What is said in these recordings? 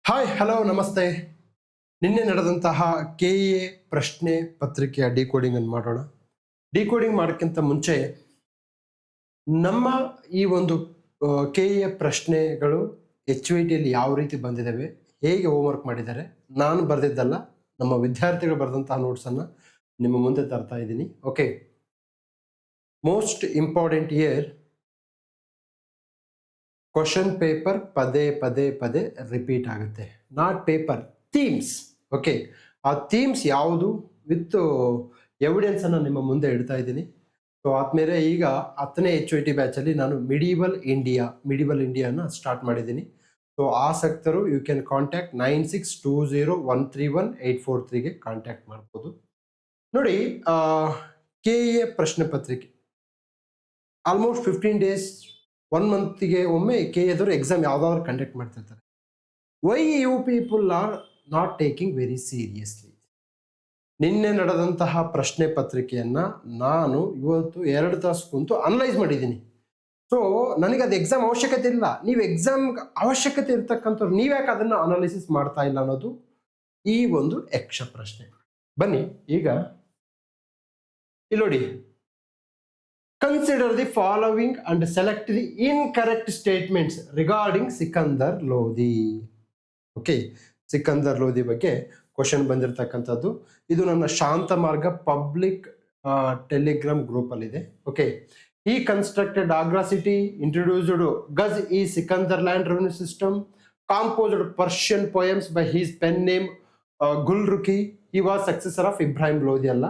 Hi hello ನಮಸ್ತೆ. ನಿನ್ನೆ ನಡೆದಂತಹ ಕೆಎ ಪ್ರಶ್ನೆ ಪತ್ರಿಕೆಯ ಡಿಕೋಡಿಂಗ್ ಅನ್ನು ಮಾಡೋಣ. ಡಿಕೋಡಿಂಗ್ ಮಾಡೋಕ್ಕಿಂತ ಮುಂಚೆ ನಮ್ಮ ಈ ಒಂದು ಕೆಎ ಪ್ರಶ್ನೆಗಳು HYTಯಲ್ಲಿ ಯಾವ ರೀತಿ ಬಂದಿದ್ದಾವೆ, ಹೇಗೆ ಹೋಮ್ವರ್ಕ್ ಮಾಡಿದ್ದಾರೆ, ನಾನು ಬರೆದಿದ್ದಲ್ಲ, ನಮ್ಮ ವಿದ್ಯಾರ್ಥಿಗಳು ಬರೆದಂತಹ ನೋಟ್ಸನ್ನು ನಿಮ್ಮ ಮುಂದೆ ತರ್ತಾ ಇದ್ದೀನಿ. Okay, most important year question paper ಪದೇ ಪದೇ ಪದೇ ರಿಪೀಟ್ ಆಗುತ್ತೆ. Not paper, themes. ಓಕೆ, ಆ ಥೀಮ್ಸ್ ಯಾವುದು ವಿತ್ ಎವಿಡೆನ್ಸ್ ಅನ್ನು ನಿಮ್ಮ ಮುಂದೆ ಇಡ್ತಾ ಇದ್ದೀನಿ. ಸೊ ಆದ್ಮೇಲೆ ಈಗ 10ನೇ HYT ಬ್ಯಾಚಲ್ಲಿ ನಾನು ಮಿಡಿವಲ್ ಇಂಡಿಯಾನ ಸ್ಟಾರ್ಟ್ ಮಾಡಿದ್ದೀನಿ. ಸೊ ಆಸಕ್ತರು ಯು ಕ್ಯಾನ್ ಕಾಂಟ್ಯಾಕ್ಟ್ 9620131843ಗೆ ಕಾಂಟ್ಯಾಕ್ಟ್ ಮಾಡ್ಬೋದು. ನೋಡಿ, KA ಪ್ರಶ್ನೆ ಪತ್ರಿಕೆ ಆಲ್ಮೋಸ್ಟ್ 15 ಡೇಸ್ 1 ಮಂತ್ಗೆ ಒಮ್ಮೆ KA ಎಕ್ಸಾಮ್ ಯಾವ್ದಾದ್ರು ಕಂಡಕ್ಟ್ ಮಾಡ್ತಿರ್ತಾರೆ. Why you people are not taking very seriously. ನಿನ್ನೆ ನಡೆದಂತಹ ಪ್ರಶ್ನೆ ಪತ್ರಿಕೆಯನ್ನ ನಾನು ಇವತ್ತು 2 ತಾಸು ಕುಂತು ಅನಲೈಸ್ ಮಾಡಿದ್ದೀನಿ. ಸೊ ನನಗೆ ಅದು ಎಕ್ಸಾಮ್ ಅವಶ್ಯಕತೆ ಇಲ್ಲ. ನೀವು ಎಕ್ಸಾಮ್ ಅವಶ್ಯಕತೆ ಇರ್ತಕ್ಕಂಥವ್ರು ನೀವ್ಯಾಕೆ ಅದನ್ನ ಅನಾಲಿಸಿಸ್ ಮಾಡ್ತಾ ಇಲ್ಲ ಅನ್ನೋದು ಈ ಒಂದು ಯಕ್ಷ ಪ್ರಶ್ನೆ. ಬನ್ನಿ ಈಗ ಇಲ್ಲಿ ನೋಡಿ. Consider the following and select the incorrect statements regarding Sikandar Lodhi. Okay, Sikandar Lodhi ಬಗ್ಗೆ ಕ್ವಶನ್ ಬಂದಿರತಕ್ಕಂಥದ್ದು. ಇದು ನನ್ನ ಶಾಂತ ಮಾರ್ಗ ಪಬ್ಲಿಕ್ ಟೆಲಿಗ್ರಾಮ್ ಗ್ರೂಪ್ ಅಲ್ಲಿ ಇದೆ. Okay, he constructed Agra city, introduced Gaz e Sikandarland revenue system, composed Persian poems by his pen name Gulruki. He was successor of Ibrahim Lodi ಅಲ್ಲ,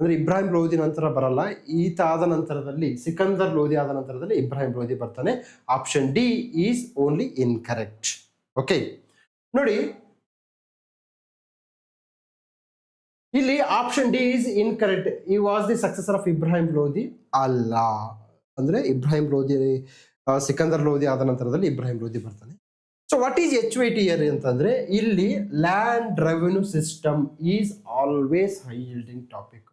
ಅಂದ್ರೆ ಇಬ್ರಾಹಿಂ ಲೋಧಿ ನಂತರ ಬರಲ್ಲ. ಈತ ಆದ ನಂತರದಲ್ಲಿ ಸಿಕಂದರ್ ಲೋಧಿ ಆದ ನಂತರದಲ್ಲಿ ಇಬ್ರಾಹಿಂ ಲೋಧಿ ಬರ್ತಾನೆ. Option D is only incorrect. Okay, ನೋಡಿ ಇಲ್ಲಿ ಆಪ್ಷನ್ ಡಿ ಈಸ್ ಇನ್ಕರೆಕ್ಟ್. ಈ was the successor of Ibrahim Lodhi ಅಲ್ಲ. ಅಂದ್ರೆ ಇಬ್ರಾಹಿಂ ಲೋಧಿ ಸಿಕಂದರ್ ಲೋಧಿ ಆದ ನಂತರದಲ್ಲಿ ಇಬ್ರಾಹಿಂ ಲೋಧಿ ಬರ್ತಾನೆ. So what is HYT year ಅಂತಂದ್ರೆ ಇಲ್ಲಿ land revenue system is always high yielding topic.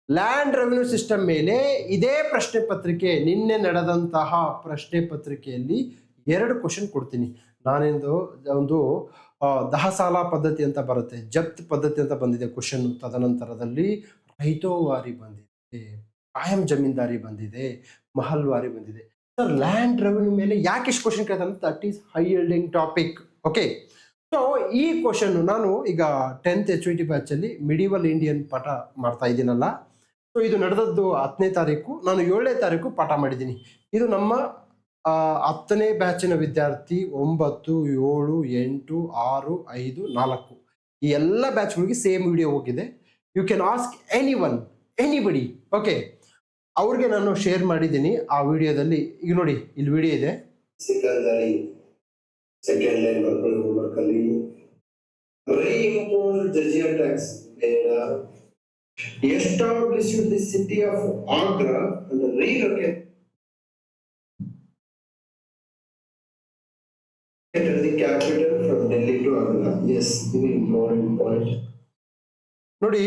Land revenue system ಮೇಲೆ ಇದೇ ಪ್ರಶ್ನೆ ಪತ್ರಿಕೆ, ನಿನ್ನೆ ನಡೆದಂತಹ ಪ್ರಶ್ನೆ ಪತ್ರಿಕೆಯಲ್ಲಿ 2 ಕ್ವಶನ್ ಕೊಡ್ತೀನಿ. ನಾನಿಂದು ಒಂದು ದಹಸಾಲ ಪದ್ಧತಿ ಅಂತ ಬರುತ್ತೆ, ಜಪ್ತ್ ಪದ್ಧತಿ ಅಂತ ಬಂದಿದೆ ಕ್ವಶನ್. ತದನಂತರದಲ್ಲಿ ರೈತೋವಾರಿ ಬಂದಿದೆ, ಕಾಯಂ ಜಮೀನ್ದಾರಿ ಬಂದಿದೆ, ಮಹಲ್ವಾರಿ ಬಂದಿದೆ. ಸರ್, ಲ್ಯಾಂಡ್ ರೆವೆನ್ಯೂ ಮೇಲೆ ಯಾಕೆ ಇಷ್ಟು ಕ್ವಶನ್ ಕೇಳ್ತಾರೆ? That is high yielding topic. Okay, so ಈ ಕ್ವಶನ್ ನಾನು ಈಗ 10th HYT ಬ್ಯಾಚ್ ಅಲ್ಲಿ ಮಿಡಿವಲ್ ಇಂಡಿಯನ್ ಪಾಠ ಮಾಡ್ತಾ ಇದ್ದೀನಲ್ಲ. ಸೊ ಇದು ನಡೆದದ್ದು 10ನೇ ತಾರೀಕು, ನಾನು 7ನೇ ತಾರೀಕು ಪಾಠ ಮಾಡಿದ್ದೀನಿ. ಇದು ನಮ್ಮ 10ನೇ ಬ್ಯಾಚಿನ ವಿದ್ಯಾರ್ಥಿ 9, 7, 8, 6, 5, 4 ಈ ಎಲ್ಲ ಬ್ಯಾಚ್ಗಳಿಗೆ ಸೇಮ್ ವಿಡಿಯೋ ಹೋಗಿದೆ. You can ask anybody. Okay, ಅವ್ರಿಗೆ ನಾನು ಶೇರ್ ಮಾಡಿದ್ದೀನಿ ಆ ವಿಡಿಯೋದಲ್ಲಿ. ಈಗ ನೋಡಿ, ಇಲ್ಲಿ ವಿಡಿಯೋ ಇದೆ. ಸಿಕಂದರಿ ಸೆಕೆಂಡ್ ಲೈನ್ ಬರ್ಕೊಳ್ಳಿ ಹೋಮ್ವರ್ಕ್ ಅಲ್ಲಿ. re-imposed jizya tax established the city of Agra and relocated the capital from Delhi to Agra. Yes, very important point. ನೋಡಿ,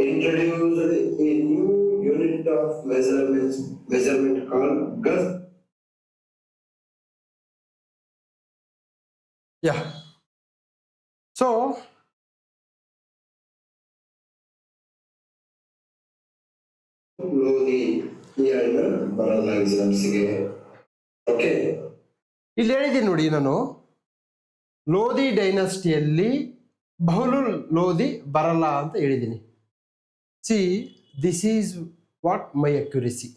Introduced a new unit of measurement called Gaz. Yeah. So Lodhi ಬರಲ್ಲ ಎಕ್ಸಾಮ್ಸ್ಗೆ. Okay, ಇಲ್ಲಿ ಹೇಳಿದ್ದೀನಿ ನೋಡಿ, ನಾನು ಲೋಧಿ ಡೈನಾಸ್ಟಿಯಲ್ಲಿ ಬಹುಲುಲ್ ಲೋಧಿ ಬರಲ್ಲ ಅಂತ ಹೇಳಿದ್ದೀನಿ. C, this is what my accuracy.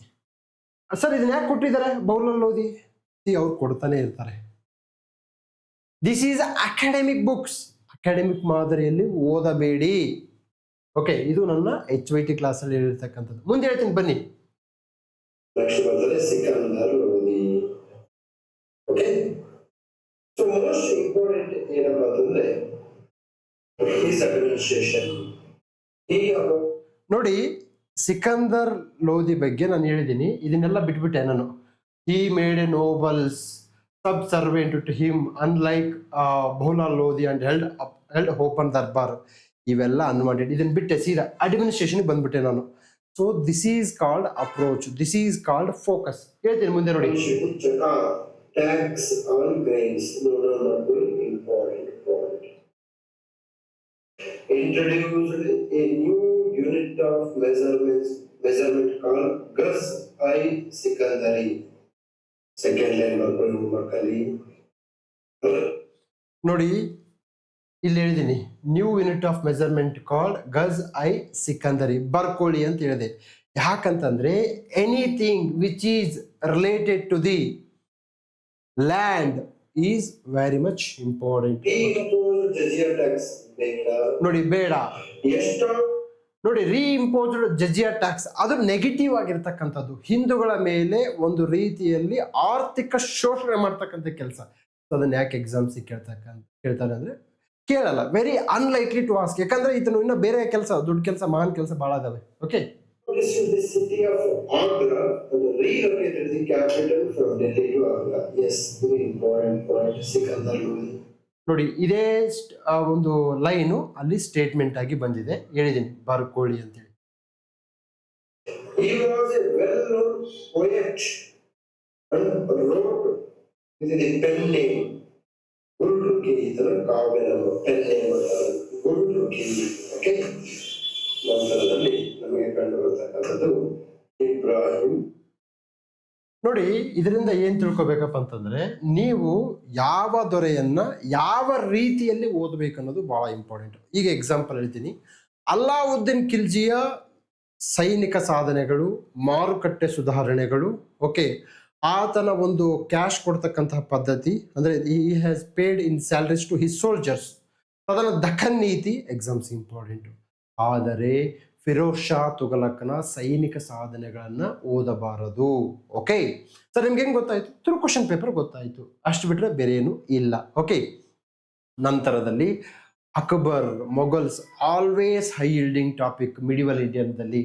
Sir, ಇದನ್ನ ಯಾಕೆ ಕೊಟ್ಟಿದ್ದಾರೆ ಬಹುಲುಲ್ ಲೋಧಿ? ಸಿ, ಅವ್ರು ಕೊಡ್ತಾನೆ ಇರ್ತಾರೆ. This is academic books. Academic ಮಾದರಿಯಲ್ಲಿ ಓದಬೇಡಿ. ಓಕೆ, ಇದು ನನ್ನ HYT ಕ್ಲಾಸ್ ಅಲ್ಲಿ ಹೇಳಿರ್ತಕ್ಕಂಥದ್ದು. ಮುಂದೆ ಹೇಳ್ತೀನಿ ಬನ್ನಿ. ನೆಕ್ಸ್ಟ್ ಬರ್ತದೆ Sikandar Lodhi. Okay, so most important ಏನಪ್ಪಾ ಅಂತಂದ್ರೆ ಹಿಸ್ ಅಡ್ಮಿನಿಸ್ಟ್ರೇಷನ್. ನೋಡಿ, ಸಿಕಂದರ್ ಲೋಧಿ ಬಗ್ಗೆ ನಾನು ಹೇಳಿದ್ದೀನಿ. ಇದನ್ನೆಲ್ಲ ಬಿಟ್ಬಿಟ್ಟೆ ನಾನು. He made A nobles subservient to him, unlike Bhola Lodi, and held open Darbar. ಇವೆಲ್ಲ ಅನ್ವಾಂಟೆಡ್. ಇದನ್ನ ಬಿಟ್ಟೆ ಸೀದಾ ಅಡ್ಮಿನಿಸ್ಟ್ರೇಷನ್ ಬಂದ್ಬಿಟ್ಟೆ ನಾನು. So this is called approach, this is called focus. ಹೇಳ್ತೀನಿ ಮುಂದೆ ನೋಡಿ. Tax on grains. No, important point. Introduced a new unit of measurement called Gus I Sikandari. Second line Makali. ನೋಡಿ ಇಲ್ಲಿ ಹೇಳಿದೀನಿ, new unit of measurement called gaz i Sikandari, ಬರ್ಕೊಳ್ಳಿ ಅಂತ ಹೇಳಿದೆ. ಯಾಕಂತಂದ್ರೆ anything which is related to the land is very much important. ನೋಡಿ ಬೇಡ, ನೋಡಿ ರೀಇಂಪೋಸ್ಡ್ ಜಜಿಯಾ ಟ್ಯಾಕ್ಸ್ ಅದು ನೆಗೆಟಿವ್ ಆಗಿರ್ತಕ್ಕಂಥದ್ದು, ಹಿಂದೂಗಳ ಮೇಲೆ ಒಂದು ರೀತಿಯಲ್ಲಿ ಆರ್ಥಿಕ ಶೋಷಣೆ ಮಾಡ್ತಕ್ಕಂಥ ಕೆಲಸ. ಅದನ್ನ ಯಾಕೆ ಎಕ್ಸಾಮ್ಸಿಗೆ ಕೇಳ್ತಾರೆ ಅಂದ್ರೆ ಕೇಳಲ್ಲ, ವೆರಿ ಅನ್ಲೈಕ್ಲಿ ಟು ಆಸ್ಕ್. ಯಾಕಂದ್ರೆ ಇದನ್ನು ಇನ್ನ ಬೇರೆ ಕೆಲಸ, ದುಡ್ಡು ಕೆಲಸ, ಮಹಾನ್ ಕೆಲಸ ಬಹಳ ಅದಾವೆ. Okay, The city of Agra relocated the capital from Delhi to Agra. Yes, very important point. Sikandar Lodi. ನೋಡಿ ಇದೇ ಒಂದು ಲೈನು ಅಲ್ಲಿ ಸ್ಟೇಟ್ಮೆಂಟ್ ಆಗಿ ಬಂದಿದೆ, ಹೇಳಿದ್ದೀನಿ ಬರ್ಕೊಳ್ಳಿ ಅಂತೇಳಿ. He was a well-known poet and wrote with the pen name Gulruki. ಇದರ ಕಾವ್ಯದ pen name Gulruki. Okay. ನಂತರದಲ್ಲಿ ನಮಗೆ ಕಂಡು ಬರ್ತಕ್ಕಂಥದ್ದು ಇಬ್ರಾಹಿಂ. ನೋಡಿ ಇದರಿಂದ ಏನ್ ತಿಳ್ಕೊಬೇಕಪ್ಪ ಅಂತಂದ್ರೆ, ನೀವು ಯಾವ ದೊರೆಯನ್ನ ಯಾವ ರೀತಿಯಲ್ಲಿ ಓದಬೇಕು ಅನ್ನೋದು ಬಹಳ ಇಂಪಾರ್ಟೆಂಟ್. ಈಗ ಎಕ್ಸಾಂಪಲ್ ಹೇಳ್ತೀನಿ, ಅಲ್ಲಾವುದ್ದೀನ್ ಖಿಲ್ಜಿಯ ಸೈನಿಕ ಸಾಧನೆಗಳು, ಮಾರುಕಟ್ಟೆ ಸುಧಾರಣೆಗಳು, ಓಕೆ, ಆತನ ಒಂದು ಕ್ಯಾಶ್ ಕೊಡ್ತಕ್ಕಂತಹ ಪದ್ಧತಿ, ಅಂದ್ರೆ he has paid in salaries to his soldiers, ಅದನ್ನ ದಖನ್ ನೀತಿ ಎಕ್ಸಾಮ್ಸ್ ಇಂಪಾರ್ಟೆಂಟ್. ಆದರೆ ಫಿರೋಜ್ ಶಾ ತುಘಲಕ್ನ ಸೈನಿಕ ಸಾಧನೆಗಳನ್ನ ಓದಬಾರದು. ಓಕೆ ಸರ್, ನಿಮ್ಗೆ ಹೆಂಗ್ ಗೊತ್ತಾಯ್ತು? ಥ್ರೂ ಕ್ವಶನ್ ಪೇಪರ್ ಗೊತ್ತಾಯ್ತು, ಅಷ್ಟು ಬಿಟ್ರೆ ಬೇರೆ ಏನು ಇಲ್ಲ. ಓಕೆ, ನಂತರದಲ್ಲಿ Akbar, Mughals, always high yielding topic medieval ಇಂಡಿಯನ್ದಲ್ಲಿ.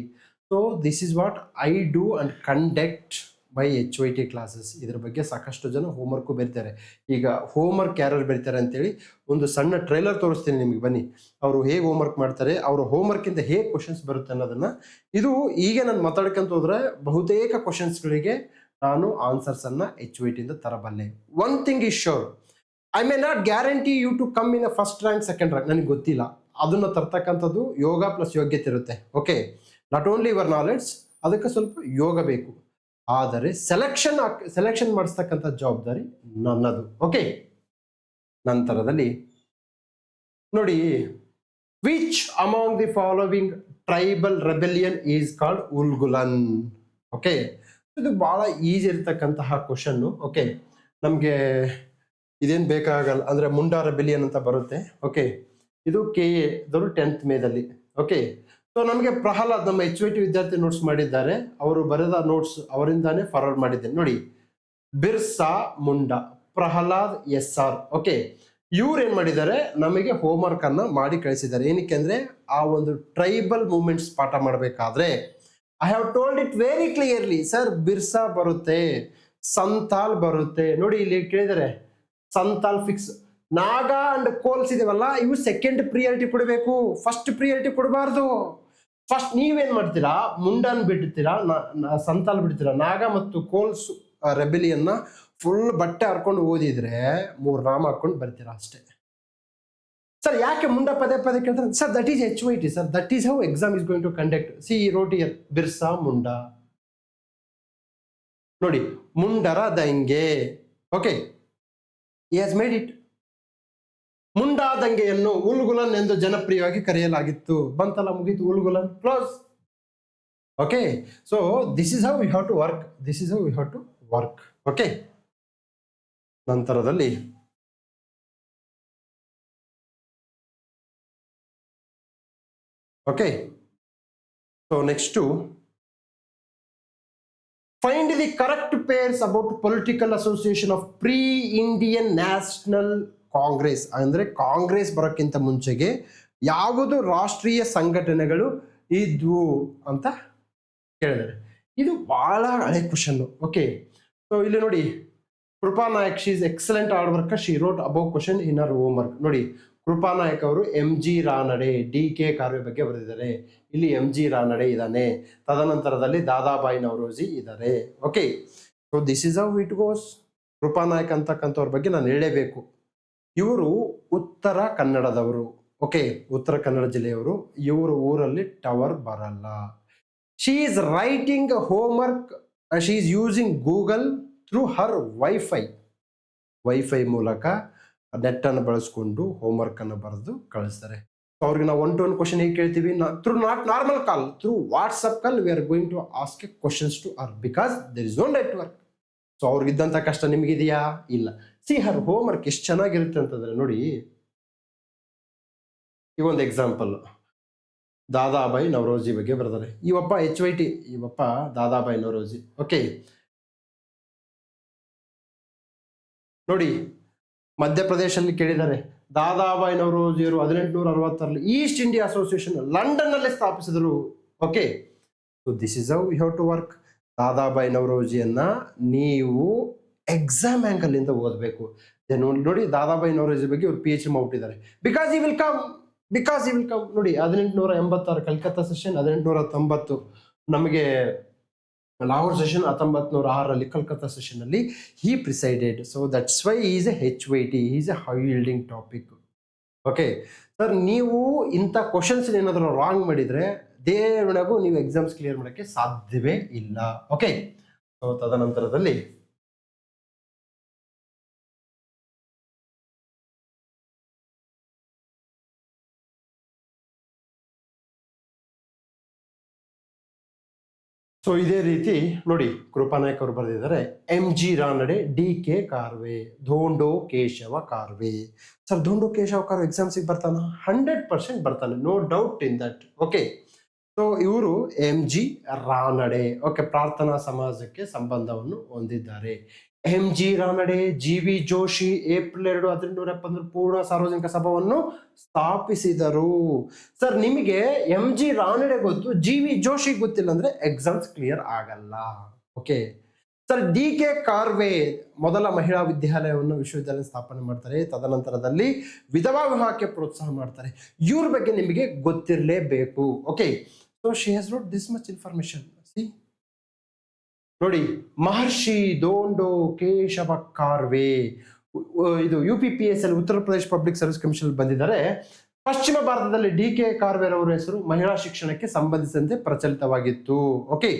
So this is what I do and conduct by HYT classes. ಇದ್ರ ಬಗ್ಗೆ ಸಾಕಷ್ಟು ಜನ ಹೋಮ್ವರ್ಕು ಬರೀತಾರೆ. ಈಗ ಹೋಮ್ವರ್ಕ್ ಯಾರು ಬರೀತಾರೆ ಅಂತೇಳಿ ಒಂದು ಸಣ್ಣ ಟ್ರೈಲರ್ ತೋರಿಸ್ತೀನಿ ನಿಮಗೆ, ಬನ್ನಿ. ಅವರು ಹೇಗೆ ಹೋಮ್ವರ್ಕ್ ಮಾಡ್ತಾರೆ, ಅವರು ಹೋಮ್ವರ್ಕಿಂದ ಹೇಗೆ ಕ್ವಶನ್ಸ್ ಬರುತ್ತೆ ಅನ್ನೋದನ್ನ, ಇದು ಈಗ ನಾನು ಮಾತಾಡ್ಕೊಂತ ಹೋದ್ರೆ ಬಹುತೇಕ ಕ್ವಶನ್ಸ್ಗಳಿಗೆ ನಾನು ಆನ್ಸರ್ಸನ್ನು HYT ಇಂದ ತರಬಲ್ಲೆ. One thing is sure, I may not guarantee you to come in a first rank, second rank, ನನಗೆ ಗೊತ್ತಿಲ್ಲ. ಅದನ್ನು ತರ್ತಕ್ಕಂಥದ್ದು ಯೋಗ ಪ್ಲಸ್ ಯೋಗ್ಯತೆ ಇರುತ್ತೆ. Okay, not only your knowledge, ಅದಕ್ಕೆ ಸ್ವಲ್ಪ ಯೋಗ ಬೇಕು. ಆದರೆ ಸೆಲೆಕ್ಷನ್ ಮಾಡಿಸ್ತಕ್ಕಂಥ ಜವಾಬ್ದಾರಿ ನನ್ನದು. ಓಕೆ, ನಂತರದಲ್ಲಿ ನೋಡಿ, which among the following tribal rebellion is called Ulgulan. Okay, ಇದು ಬಹಳ ಈಸಿ ಇರ್ತಕ್ಕಂತಹ ಕ್ವಶನ್ನು. ಓಕೆ, ನಮಗೆ ಇದೇನು ಬೇಕಾಗಲ್ಲ, ಅಂದ್ರೆ ಮುಂಡಾ ರೆಬೆಲಿಯನ್ ಅಂತ ಬರುತ್ತೆ. ಓಕೆ, ಇದು KA ದವರು 10th ಮೇದಲ್ಲಿ. ಓಕೆ, ಸೊ ನಮಗೆ ಪ್ರಹ್ಲಾದ್, ನಮ್ಮ HYT ವಿದ್ಯಾರ್ಥಿ ನೋಟ್ಸ್ ಮಾಡಿದ್ದಾರೆ, ಅವರು ಬರೆದ ನೋಟ್ಸ್ ಅವರಿಂದಾನೇ ಫಾರ್ವರ್ಡ್ ಮಾಡಿದ್ದೇನೆ. ನೋಡಿ, ಬಿರ್ಸಾ ಮುಂಡಾ, ಪ್ರಹ್ಲಾದ್ SR. ಓಕೆ, ಇವ್ರು ಏನ್ ಮಾಡಿದ್ದಾರೆ, ನಮಗೆ ಹೋಮ್ವರ್ಕ್ ಅನ್ನ ಮಾಡಿ ಕಳಿಸಿದ್ದಾರೆ. ಏನಕ್ಕೆ ಅಂದ್ರೆ, ಆ ಒಂದು ಟ್ರೈಬಲ್ ಮೂವ್ಮೆಂಟ್ಸ್ ಪಾಠ ಮಾಡಬೇಕಾದ್ರೆ I have told it very clearly. Sir, Birsa ಬರುತ್ತೆ, ಸಂತಾಲ್ ಬರುತ್ತೆ. ನೋಡಿ ಇಲ್ಲಿ ಕೇಳಿದರೆ ಸಂತಾಲ್ ಫಿಕ್ಸ್. ನಾಗಾ ಅಂಡ್ ಕೋಲ್ಸ್ ಇದೆವಲ್ಲ, ಇವು ಸೆಕೆಂಡ್ ಪ್ರಿಯಾರಿಟಿ ಕೊಡಬೇಕು, ಫಸ್ಟ್ ಪ್ರಿಯಾರಿಟಿ ಕೊಡಬಾರ್ದು. ಫಸ್ಟ್ ನೀವೇನ್ ಮಾಡ್ತೀರಾ, ಮುಂಡಾನ್ ಬಿಡ್ತೀರಾ, ಸಂತಾಲ್ ಬಿಡ್ತೀರಾ. ನಾಗ ಮತ್ತು ಕೋಲ್ಸ್ ರೆಬೆಲಿಯನ್ನ ಫುಲ್ ಬಟ್ಟೆ ಹರ್ಕೊಂಡು ಓದಿದ್ರೆ 3 ನಾಮ ಹಾಕೊಂಡು ಬರ್ತೀರಾ ಅಷ್ಟೇ. ಸರ್, ಯಾಕೆ ಮುಂಡ ಪದೇ ಪದೇ ಕೇಳ್ತಾರೆ? Sir, that is HYT sir, that is how exam is going to conduct. She wrote here Birsa Munda. ನೋಡಿ, ಮುಂಡರ ದಂಗೆ. Okay, he has made it. Munda ದಂಗೆಯನ್ನು ಉಲ್ಗುಲನ್ ಎಂದು ಜನಪ್ರಿಯವಾಗಿ ಕರೆಯಲಾಗಿತ್ತು. ಬಂತಲ್ಲ, ಮುಗೀತು, ಉಲ್ಗುಲನ್ close. Okay, so this is how we have to work, this is how we have to work. Okay, ನಂತರದಲ್ಲಿ okay, so next find the correct pairs about political association of pre Indian national Congress. ಅಂದ್ರೆ ಕಾಂಗ್ರೆಸ್ ಬರೋಕ್ಕಿಂತ ಮುಂಚೆಗೆ ಯಾವುದು ರಾಷ್ಟ್ರೀಯ ಸಂಘಟನೆಗಳು ಇದ್ವು ಅಂತ ಕೇಳಿದ್ದಾರೆ. ಇದು ಬಹಳ ಹಳೆ ಕ್ವಶನ್. ಓಕೆ, ಸೊ ಇಲ್ಲಿ ನೋಡಿ, Krupa Nayak, she is excellent hard worker, she wrote above question in her homework. ನೋಡಿ, ಕೃಪಾನಾಯಕ್ ಅವರು MG ರಾನಡೆ, DK ಕಾರ್ವೆ ಬಗ್ಗೆ ಬರೆದಿದ್ದಾರೆ. ಇಲ್ಲಿ MG ರಾನಡೆ ಇದ್ದಾನೆ. ತದನಂತರದಲ್ಲಿ ದಾದಾಬಾಯಿ ನವರೋಜಿ ಇದ್ದಾರೆ. Okay, so this is how it goes. Krupanayak ಅಂತಕ್ಕಂಥವ್ರ ಬಗ್ಗೆ ನಾನು ಹೇಳಲೇಬೇಕು. ಇವರು ಉತ್ತರ ಕನ್ನಡದವರು. ಓಕೆ, ಉತ್ತರ ಕನ್ನಡ ಜಿಲ್ಲೆಯವರು. ಇವರು ಊರಲ್ಲಿ ಟವರ್ ಬರಲ್ಲ. She is writing homework, she is using Google through Har wifi ಮೂಲಕ ನೆಟ್ ಅನ್ನು ಬಳಸ್ಕೊಂಡು ಹೋಮ್ವರ್ಕ್ ಅನ್ನು ಬರೆದು ಕಳಿಸ್ತಾರೆ. ಅವ್ರಿಗೆ ನಾವು 1-to-1 ಕ್ವಶನ್ ಹೇಗೆ ಕೇಳ್ತೀವಿ? Through not normal call, through WhatsApp call we are going to ask a questions to her because there is no network. So ಅವ್ರಿಗಿದ್ದಂಥ ಕಷ್ಟ ನಿಮಗಿದೆಯಾ? ಇಲ್ಲ. ಸಿ ಹರ್ ಹೋಮ್ವರ್ಕ್ ಎಷ್ಟು ಚೆನ್ನಾಗಿರುತ್ತೆ ಅಂತಂದ್ರೆ ನೋಡಿ, ಈ ಒಂದು ಎಕ್ಸಾಂಪಲ್ ದಾದಾಬಾಯಿ ನವರೋಜಿ ಬಗ್ಗೆ ಬರ್ತಾರೆ. ಇವಪ್ಪ HYT, ಇವಪ್ಪ ದಾದಾಬಾಯಿ ನವರೋಜಿ. ಓಕೆ ನೋಡಿ, ಮಧ್ಯಪ್ರದೇಶಲ್ಲಿ ಕೇಳಿದ್ದಾರೆ. ದಾದಾಬಾಯಿ ನವರೋಜಿಯವರು 1860ರಲ್ಲಿ ಈಸ್ಟ್ ಇಂಡಿಯಾ ಅಸೋಸಿಯೇಷನ್ ಲಂಡನ್ ನಲ್ಲಿ ಸ್ಥಾಪಿಸಿದರು. Okay, so this is how you have to work. Dadabhai ನವರೋಜಿಯನ್ನ ನೀವು ಎಕ್ಸಾಮ್ ಆಂಗಲ್ ಇಂದ ಓದಬೇಕು. ನೋಡಿ, ದಾದಾಬಾಯಿ ನವರೋಜಿ ಬಗ್ಗೆ ಇವರು PhD ಮಾಡ್ಬಿಟ್ಟಿದ್ದಾರೆ. ಬಿಕಾಸ್ ಈ ವಿಲ್ ಕಮ್ ನೋಡಿ, 1886 ಕಲ್ಕತ್ತಾ ಸೆಷನ್, 1890 ನಮಗೆ ಲಾಹೋರ್ ಸೆಷನ್, 1906ರಲ್ಲಿ ಕಲ್ಕತ್ತಾ ಸೆಷನ್ ಅಲ್ಲಿ he presided. So that's why is a HYT, is a high yielding topic. Okay sir, ನೀವು ಇಂಥ ಕ್ವಶನ್ಸ್ ಏನಾದರೂ ರಾಂಗ್ ಮಾಡಿದ್ರೆ ದೇವಣಗೂ ನೀವು ಎಕ್ಸಾಮ್ಸ್ ಕ್ಲಿಯರ್ ಮಾಡೋಕ್ಕೆ ಸಾಧ್ಯವೇ ಇಲ್ಲ. ಓಕೆ, ಸೊ ತದನಂತರದಲ್ಲಿ ಸೊ ಇದೇ ರೀತಿ ನೋಡಿ, ಕೃಪಾನಾಯಕ್ ಅವರು ಬರೆದಿದ್ದಾರೆ MG Ranade, DK Karve, Dhondo Keshav Karve. Sir, Dhondo Keshav Karve ಎಕ್ಸಾಮ್ಸಿಗೆ ಬರ್ತಾನ? 100% ಬರ್ತಾನೆ, no doubt in that. Okay, so ಇವರು MG ರಾನಡೆ. ಓಕೆ, ಪ್ರಾರ್ಥನಾ ಸಮಾಜಕ್ಕೆ ಸಂಬಂಧವನ್ನು ಹೊಂದಿದ್ದಾರೆ. MG Ranade, GV Joshi April 2, 1870 ಪೂರ್ಣ ಸಾರ್ವಜನಿಕ ಸಭಾವನ್ನು ಸ್ಥಾಪಿಸಿದರು. ಸರ್, ನಿಮಗೆ MG ರಾನಡೆ ಗೊತ್ತು, GV ಜೋಶಿ ಗೊತ್ತಿಲ್ಲ ಅಂದ್ರೆ ಎಕ್ಸಾಮ್ಸ್ ಕ್ಲಿಯರ್ ಆಗಲ್ಲ. ಓಕೆ ಸರ್, DK ಕಾರ್ವೆ ಮೊದಲ ಮಹಿಳಾ ವಿಶ್ವವಿದ್ಯಾಲಯ ಸ್ಥಾಪನೆ ಮಾಡ್ತಾರೆ. ತದನಂತರದಲ್ಲಿ ವಿಧವಾ ವಿವಾಹಕ್ಕೆ ಪ್ರೋತ್ಸಾಹ ಮಾಡ್ತಾರೆ. ಇವ್ರ ಬಗ್ಗೆ ನಿಮಗೆ ಗೊತ್ತಿರಲೇಬೇಕು. Okay, so she has note this much information. See ನೋಡಿ, ಮಹರ್ಷಿ ಧೋಂಡೋ ಕೇಶವ ಕಾರ್ವೆ, ಇದು UPPSC Uttar Pradesh public service commission ಬಂದಿದ್ದಾರೆ. ಪಶ್ಚಿಮ ಭಾರತದಲ್ಲಿ DK ಕಾರ್ವೆ ಅವರ ಹೆಸರು ಮಹಿಳಾ ಶಿಕ್ಷಣಕ್ಕೆ ಸಂಬಂಧಿಸಿದಂತೆ ಪ್ರಚಲಿತವಾಗಿತ್ತು. ಓಕೆ,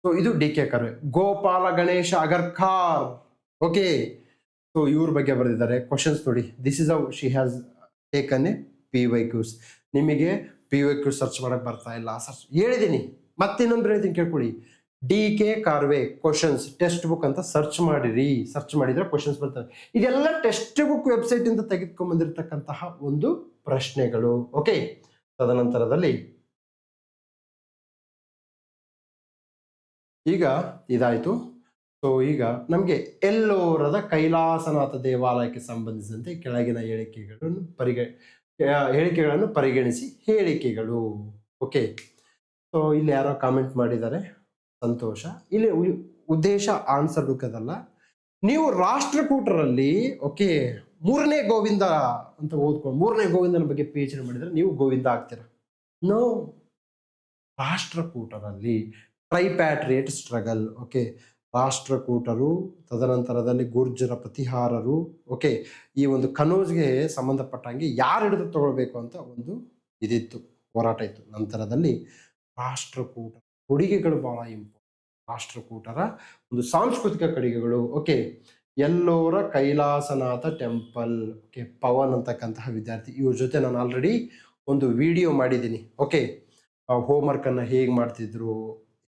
ಸೊ ಇದು DK Karve. Gopal Ganesh Agarkar. Okay, so ಇವ್ರ ಬಗ್ಗೆ ಬರೆದಿದ್ದಾರೆ. ಕ್ವಶನ್ಸ್ ನೋಡಿ, this is how she has taken a PYQs. ನಿಮಗೆ PYQ ಸರ್ಚ್ ಮಾಡಕ್ ಬರ್ತಾ ಇಲ್ಲ, ಸರ್ಚ್ ಹೇಳಿದ್ದೀನಿ. ಮತ್ತೆ ಇನ್ನೊಂದು ಹೇಳ್ತೀನಿ, ಕೇಳ್ಕೊಳ್ಳಿ. DK ಕಾರ್ವೆ ಕ್ವಶನ್ಸ್ ಟೆಕ್ಸ್ಟ್ ಬುಕ್ ಅಂತ ಸರ್ಚ್ ಮಾಡಿರಿ. ಸರ್ಚ್ ಮಾಡಿದ್ರೆ ಕ್ವಶನ್ಸ್ ಬರ್ತವೆ. ಇದೆಲ್ಲ ಟೆಕ್ಸ್ಟ್ ಬುಕ್ ವೆಬ್ಸೈಟ್ ಇಂದ ತೆಗೆದುಕೊಂಡ್ ಬಂದಿರತಕ್ಕಂತಹ ಒಂದು ಪ್ರಶ್ನೆಗಳು. ಓಕೆ, ತದನಂತರದಲ್ಲಿ ಈಗ ಇದಾಯ್ತು. ಸೊ ಈಗ ನಮಗೆ ಎಲ್ಲೋರದ ಕೈಲಾಸನಾಥ ದೇವಾಲಯಕ್ಕೆ ಸಂಬಂಧಿಸಿದಂತೆ ಕೆಳಗಿನ ಹೇಳಿಕೆಗಳನ್ನು ಪರಿಗಣಿಸಿ ಹೇಳಿಕೆಗಳು. ಓಕೆ, ಸೊ ಇಲ್ಲಿ ಯಾರೋ ಕಾಮೆಂಟ್ ಮಾಡಿದ್ದಾರೆ, ಸಂತೋಷ. ಇಲ್ಲಿ ಉದ್ದೇಶ ಆನ್ಸರ್ ಹುಡುಕದಲ್ಲ, ನೀವು ರಾಷ್ಟ್ರಕೂಟರಲ್ಲಿ ಓಕೆ 3ನೇ ಗೋವಿಂದ ಅಂತ ಓದ್ಕೊಂಡು 3ನೇ ಗೋವಿಂದನ ಬಗ್ಗೆ PhD ಮಾಡಿದ್ರೆ ನೀವು ಗೋವಿಂದ ಆಗ್ತೀರಾ? ನೋ, ರಾಷ್ಟ್ರಕೂಟರಲ್ಲಿ ಟ್ರೈಪ್ಯಾಟ್ರಿಯೇಟ್ ಸ್ಟ್ರಗಲ್. ಓಕೆ, ರಾಷ್ಟ್ರಕೂಟರು, ತದನಂತರದಲ್ಲಿ ಗುರ್ಜರ ಪ್ರತಿಹಾರರು. ಓಕೆ, ಈ ಒಂದು ಕನೋಜ್ಗೆ ಸಂಬಂಧಪಟ್ಟಂಗೆ ಯಾರು ಹಿಡಿದು ತಗೊಳ್ಬೇಕು ಅಂತ ಒಂದು ಇದಿತ್ತು, ಹೋರಾಟ ಇತ್ತು. ನಂತರದಲ್ಲಿ ರಾಷ್ಟ್ರಕೂಟ ಕೊಡುಗೆಗಳು ಬಹಳ ಇಂಪಾರ್ಟೆಂಟ್. ರಾಷ್ಟ್ರಕೂಟರ ಒಂದು ಸಾಂಸ್ಕೃತಿಕ ಕೊಡುಗೆಗಳು. Okay, Ellora Kailasanatha temple. Okay, Pavan ಅಂತಕ್ಕಂತಹ ವಿದ್ಯಾರ್ಥಿ, ಇವ್ರ ಜೊತೆ ನಾನು ಆಲ್ರೆಡಿ ಒಂದು ವಿಡಿಯೋ ಮಾಡಿದ್ದೀನಿ. ಓಕೆ, ಹೋಮ್ವರ್ಕ್ ಅನ್ನ ಹೇಗೆ ಮಾಡ್ತಿದ್ರು,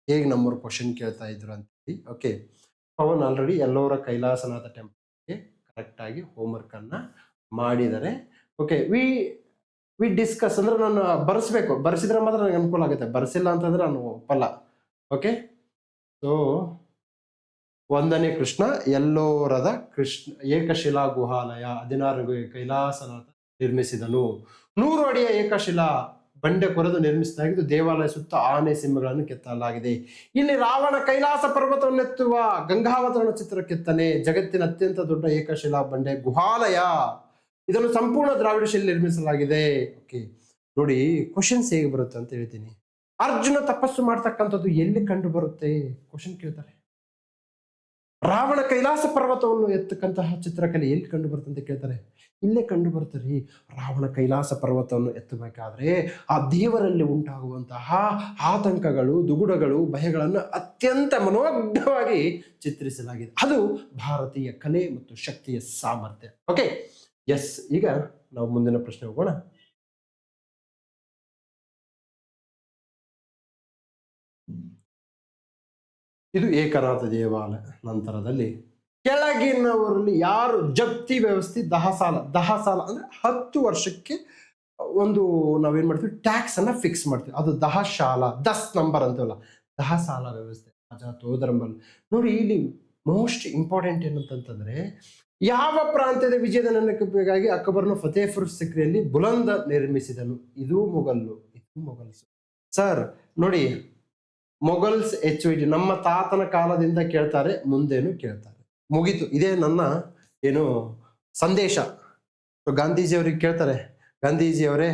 ಹೇಗೆ ನಮ್ಮವ್ರು ಕ್ವಶನ್ ಕೇಳ್ತಾ ಇದ್ರು ಅಂತೇಳಿ. ಓಕೆ, ಪವನ್ ಆಲ್ರೆಡಿ ಎಲ್ಲೋರ ಕೈಲಾಸನಾಥ ಟೆಂಪಲ್ಗೆ ಕರೆಕ್ಟ್ ಆಗಿ ಹೋಮ್ವರ್ಕ್ ಅನ್ನ ಮಾಡಿದ್ದಾರೆ. ಓಕೆ, ವಿ ಡಿಸ್ಕಸ್ ಅಂದ್ರೆ ನಾನು ಬರ್ಸ್ಬೇಕು, ಬರ್ಸಿದ್ರೆ ಮಾತ್ರ ನನಗೆ ಅನುಕೂಲ ಆಗುತ್ತೆ, ಬರ್ಸಿಲ್ಲ ಅಂತಂದ್ರೆ ನಾನು ಒಪ್ಪಲ್ಲ. ಓಕೆ, ಸೊ 1ನೇ ಕೃಷ್ಣ ಎಲ್ಲೋರದ ಕೃಷ್ಣ ಏಕಶಿಲಾ ಗುಹಾಲಯ 16 ಕೈಲಾಸನಾಥ ನಿರ್ಮಿಸಿದನು. 100 ಅಡಿಯ ಏಕಶಿಲಾ ಬಂಡೆ ಕೊರೆದು ನಿರ್ಮಿಸಲಾಗಿದ್ದು ದೇವಾಲಯ ಸುತ್ತ ಆನೆ ಸಿಂಹಗಳನ್ನು ಕೆತ್ತಲಾಗಿದೆ. ಇಲ್ಲಿ ರಾವಣ ಕೈಲಾಸ ಪರ್ವತವನ್ನೆತ್ತುವ ಗಂಗಾವತರಣ ಚಿತ್ರ ಕೆತ್ತನೆ. ಜಗತ್ತಿನ ಅತ್ಯಂತ ದೊಡ್ಡ ಏಕಶಿಲಾ ಬಂಡೆ ಗುಹಾಲಯ ಇದನ್ನು ಸಂಪೂರ್ಣ ದ್ರಾವಿಡ ಶೈಲಿ ನಿರ್ಮಿಸಲಾಗಿದೆ. ಓಕೆ, ನೋಡಿ ಕ್ವಶನ್ಸ್ ಹೇಗೆ ಬರುತ್ತೆ ಅಂತ ಹೇಳ್ತೀನಿ. ಅರ್ಜುನ ತಪಸ್ಸು ಮಾಡ್ತಕ್ಕಂಥದ್ದು ಎಲ್ಲಿ ಕಂಡು ಬರುತ್ತೆ? ಕ್ವಶನ್ ಕೇಳ್ತಾರೆ. ರಾವಣ ಕೈಲಾಸ ಪರ್ವತವನ್ನು ಎತ್ತಕ್ಕಂತಹ ಚಿತ್ರಕಲೆ ಎಲ್ಲಿ ಕಂಡು ಬರುತ್ತೆ ಅಂತ ಕೇಳ್ತಾರೆ. ಇಲ್ಲೇ ಕಂಡು ಬರುತ್ತದೆ. ರಾವಣ ಕೈಲಾಸ ಪರ್ವತವನ್ನು ಎತ್ತಬೇಕಾದ್ರೆ ಆ ದೇವರಲ್ಲಿ ಉಂಟಾಗುವಂತಹ ಆತಂಕಗಳು, ದುಗುಡಗಳು, ಭಯಗಳನ್ನು ಅತ್ಯಂತ ಮನೋಜ್ಞವಾಗಿ ಚಿತ್ರಿಸಲಾಗಿದೆ. ಅದು ಭಾರತೀಯ ಕಲೆ ಮತ್ತು ಶಕ್ತಿಯ ಸಾಮರ್ಥ್ಯ. ಓಕೆ, ಎಸ್, ಈಗ ನಾವು ಮುಂದಿನ ಪ್ರಶ್ನೆ ಹೋಗೋಣ. ಇದು ಏಕನಾಥ ದೇವಾಲಯ. ನಂತರದಲ್ಲಿ ಕೆಳಗಿನವರಲ್ಲಿ ಯಾರು ಜಪ್ತಿ ವ್ಯವಸ್ಥೆ ದಹಸಾಲ ಅಂದ್ರೆ 10 ವರ್ಷಕ್ಕೆ ಒಂದು ನಾವೇನ್ ಮಾಡ್ತೀವಿ, ಟ್ಯಾಕ್ಸ್ ಅನ್ನ ಫಿಕ್ಸ್ ಮಾಡ್ತೀವಿ. ಅದು ದಹಶಾಲ, 10 ನಂಬರ್ ಅಂತವಲ್ಲ, ದಹಸಾಲ ವ್ಯವಸ್ಥೆ ತೋದರಂಬಲ್. ನೋಡಿ, ಇಲ್ಲಿ ಮೋಸ್ಟ್ ಇಂಪಾರ್ಟೆಂಟ್ ಏನಂತಂದ್ರೆ, ಯಾವ ಪ್ರಾಂತ್ಯದ ವಿಜಯದ ನೆನಪಿಗಾಗಿ ಅಕ್ಬರ್ನು ಫತೇಪುರ್ ಸಿಕ್ರಿಯಲ್ಲಿ ಬುಲಂದ ನಿರ್ಮಿಸಿದನು? ಇದು ಮೊಘಲ್ಸ್. ಸರ್ ನೋಡಿ, ಮೊಘಲ್ಸ್ HYT ನಮ್ಮ ತಾತನ ಕಾಲದಿಂದ ಕೇಳ್ತಾರೆ, ಮುಂದೇನು ಕೇಳ್ತಾರೆ. ಮುಗೀತು, ಇದೇ ನನ್ನ ಏನು ಸಂದೇಶ. ಗಾಂಧೀಜಿಯವ್ರಿಗೆ ಕೇಳ್ತಾರೆ, ಗಾಂಧೀಜಿಯವರೇ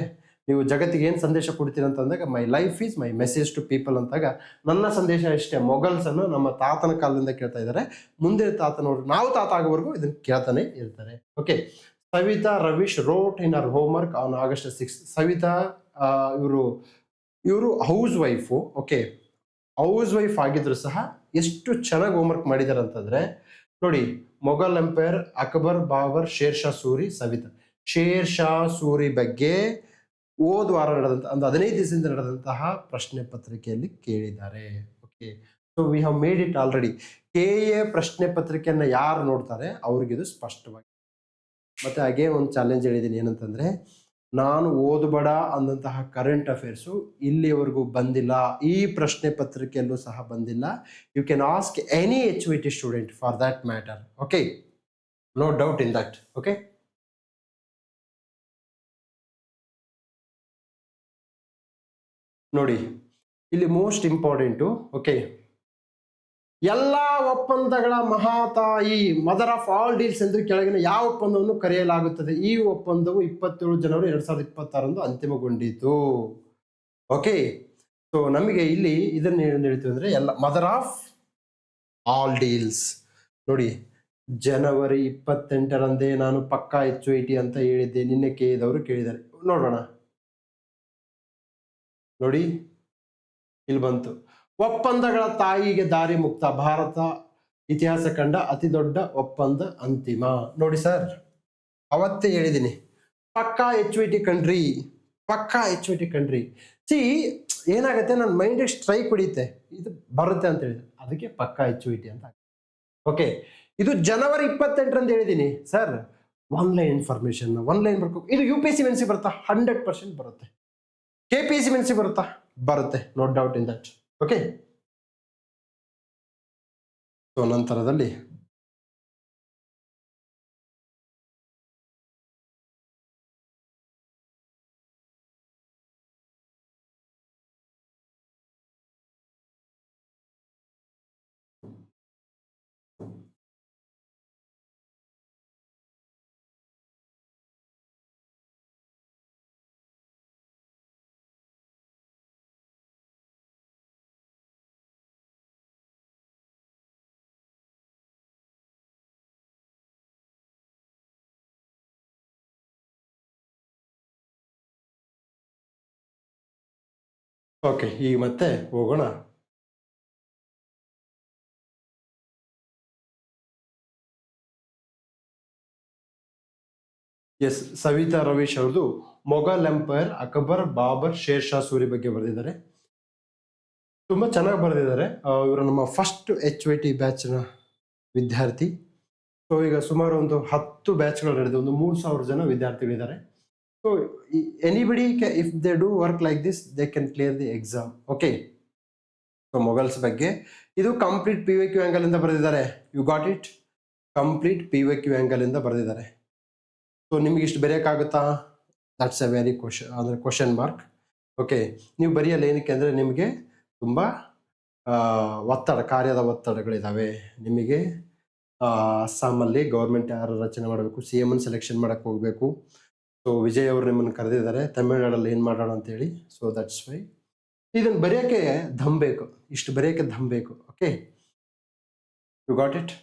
ನೀವು ಜಗತ್ತಿಗೆ ಏನು ಸಂದೇಶ ಕೊಡ್ತೀರಿ ಅಂತಂದಾಗ, my life is my message to people ಅಂತಾಗ ನನ್ನ ಸಂದೇಶ ಇಷ್ಟೇ. ಮೊಘಲ್ಸ್ ಅನ್ನು ನಮ್ಮ ತಾತನ ಕಾಲದಿಂದ ಕೇಳ್ತಾ ಇದ್ದಾರೆ, ಮುಂದೆ ತಾತನವರು ನಾವು ತಾತ ಆಗೋವರೆಗೂ ಇದನ್ನ ಕೇಳ್ತಾನೆ ಇರ್ತಾರೆ. Okay, Savita Ravish wrote in our homework on August 6. Savita ಇವರು house wife. Okay, house wife ಆಗಿದ್ರು ಸಹ ಎಷ್ಟು ಚೆನ್ನಾಗಿ ಹೋಮ್ವರ್ಕ್ ಮಾಡಿದ್ದಾರೆ ಅಂತಂದ್ರೆ, ನೋಡಿ, ಮೊಘಲ್ ಎಂಪೈರ್, ಅಕ್ಬರ್, ಬಾಬರ್, ಶೇರ್ ಶಾ ಸೂರಿ, ಸವಿತಾ. ಶೇರ್ ಶಾ ಸೂರಿ ಬಗ್ಗೆ ಹೋದ ವಾರ ನಡೆದಂತಹ 15 ದಿವಸದಿಂದ ನಡೆದಂತಹ ಪ್ರಶ್ನೆ ಪತ್ರಿಕೆಯಲ್ಲಿ ಕೇಳಿದ್ದಾರೆ. Okay, so we have made it already. KA ಪ್ರಶ್ನೆ ಪತ್ರಿಕೆಯನ್ನ ಯಾರು ನೋಡ್ತಾರೆ ಅವ್ರಿಗೆ ಇದು ಸ್ಪಷ್ಟವಾಗಿ. ಮತ್ತೆ ಹಾಗೆ ಒಂದು ಚಾಲೆಂಜ್ ಹೇಳಿದ್ದೀನಿ, ಏನಂತಂದ್ರೆ, ನಾನು ಓದಬೇಡ ಅಂದಂತಹ ಕರೆಂಟ್ ಅಫೇರ್ಸು ಇಲ್ಲಿವರೆಗೂ ಬಂದಿಲ್ಲ, ಈ ಪ್ರಶ್ನೆ ಪತ್ರಿಕೆಯಲ್ಲೂ ಸಹ ಬಂದಿಲ್ಲ. You can ask any HYT student for that matter. Okay, no doubt in that. Okay, ನೋಡಿ, ಇಲ್ಲಿ ಮೋಸ್ಟ್ ಇಂಪಾರ್ಟೆಂಟು. ಓಕೆ, ಎಲ್ಲಾ ಒಪ್ಪಂದಗಳ ಮಹಾತಾಯಿ, ಮದರ್ ಆಫ್ ಆಲ್ ಡೀಲ್ಸ್ ಎಂದು ಕೆಳಗಿನ ಯಾವ ಒಪ್ಪಂದವನ್ನು ಕರೆಯಲಾಗುತ್ತದೆ? ಈ ಒಪ್ಪಂದವು 27 ಜನವರಿ 2026 ಅಂತಿಮಗೊಂಡಿತು. ಓಕೆ, ಸೊ ನಮಗೆ ಇಲ್ಲಿ ಇದನ್ನ ಏನು ಹೇಳ್ತೀವಿ ಅಂದ್ರೆ, ಎಲ್ಲ ಮದರ್ ಆಫ್ ಆಲ್ ಡೀಲ್ಸ್. ನೋಡಿ, ಜನವರಿ 28ರಂದೇ ನಾನು ಪಕ್ಕಾ HYT ಅಂತ ಹೇಳಿದ್ದೆ, ನಿನ್ನೆ ಕೇಳಿದವರು ಕೇಳಿದ್ದಾರೆ. ನೋಡೋಣ, ನೋಡಿ ಇಲ್ಲಿ ಬಂತು, ಒಪ್ಪಂದಗಳ ತಾಯಿಗೆ ದಾರಿ ಮುಕ್ತ, ಭಾರತ ಇತಿಹಾಸ ಕಂಡ ಅತಿ ದೊಡ್ಡ ಒಪ್ಪಂದ ಅಂತಿಮ. ನೋಡಿ ಸರ್, ಅವತ್ತೇ ಹೇಳಿದ್ದೀನಿ, ಪಕ್ಕಾ HYT ಕಂಟ್ರಿ, ಪಕ್ಕಾ HYT ಕಂಟ್ರಿ. ಸಿ ಏನಾಗುತ್ತೆ, ನನ್ನ ಮೈಂಡಿಗೆ ಸ್ಟ್ರೈಕ್ ಹೊಡಿಯುತ್ತೆ, ಇದು ಬರುತ್ತೆ ಅಂತ ಹೇಳಿದ್ರೆ ಅದಕ್ಕೆ ಪಕ್ಕಾ HYT ಅಂತ. ಓಕೆ, ಇದು ಜನವರಿ 28ರಂದು ಹೇಳಿದ್ದೀನಿ ಸರ್. ಆನ್ಲೈನ್ ಇನ್ಫಾರ್ಮೇಶನ್, ಆನ್ಲೈನ್ ಬರ್ಬೇಕು. ಇದು UPSC ಮೆನ್ಸಿ ಬರುತ್ತಾ? 100% ಬರುತ್ತೆ. KPSC ಮೆನ್ಸಿ ಬರುತ್ತಾ? ಬರುತ್ತೆ, no doubt in that. Okay, so ನಂತರದಲ್ಲಿ ಓಕೆ, ಈಗ ಮತ್ತೆ ಹೋಗೋಣ. ಎಸ್, ಸವಿತಾ ರವೀಶ್ ಅವ್ರದ್ದು ಮೊಘಲ್ ಎಂಪೈರ್, ಅಕ್ಬರ್, ಬಾಬರ್, ಶೇರ್ ಶಾ ಸೂರಿ ಬಗ್ಗೆ ಬರೆದಿದ್ದಾರೆ. ತುಂಬಾ ಚೆನ್ನಾಗಿ ಬರೆದಿದ್ದಾರೆ. ಇವರು ನಮ್ಮ ಫಸ್ಟ್ HYT ಬ್ಯಾಚ್ನ ವಿದ್ಯಾರ್ಥಿ. ಸೊ ಈಗ ಸುಮಾರು ಒಂದು 10 ಬ್ಯಾಚ್ಗಳು ನಡೆದಿದೆ, ಒಂದು 3000 ಜನ ವಿದ್ಯಾರ್ಥಿಗಳಿದ್ದಾರೆ. So anybody if they do work like this, they can clear the exam. Okay, so Mughals ಬಗ್ಗೆ ಇದು ಕಂಪ್ಲೀಟ್ PYQ ಆಂಗಲ್ ಇಂದ ಬರೆದಿದ್ದಾರೆ. You got it, complete PYQ angle ಇಂದ ಬರೆದಿದ್ದಾರೆ. ಸೊ ನಿಮ್ಗೆ ಇಷ್ಟು ಬರೆಯೋಕ್ಕಾಗುತ್ತಾ? That's a very question mark. Okay, ನೀವು ಬರೆಯಲ್ಲ, ಏನಕ್ಕೆ ಅಂದರೆ ನಿಮಗೆ ತುಂಬ ಒತ್ತಡ, ಕಾರ್ಯದ ಒತ್ತಡಗಳಿದ್ದಾವೆ. ನಿಮಗೆ ಅಸ್ಸಾಮಲ್ಲಿ ಗೌರ್ಮೆಂಟ್ ಯಾರು ರಚನೆ ಮಾಡಬೇಕು, ಸಿ ಎಮ್ ಸೆಲೆಕ್ಷನ್ ಮಾಡಕ್ಕೆ ಹೋಗಬೇಕು. ಸೊ ವಿಜಯ್ ಅವರು ನಿಮ್ಮನ್ನು ಕರೆದಿದ್ದಾರೆ, ತಮಿಳ್ನಾಡಲ್ಲಿ ಏನು ಮಾಡೋಣ ಅಂತೇಳಿ. ಸೊ ದಟ್ಸ್ ವೈ ಇದನ್ನು ಬರೆಯೋಕ್ಕೆ ದಮ್ ಬೇಕು, ಇಷ್ಟು ಬರೆಯೋಕ್ಕೆ ದಮ್ ಬೇಕು. Okay, you got it.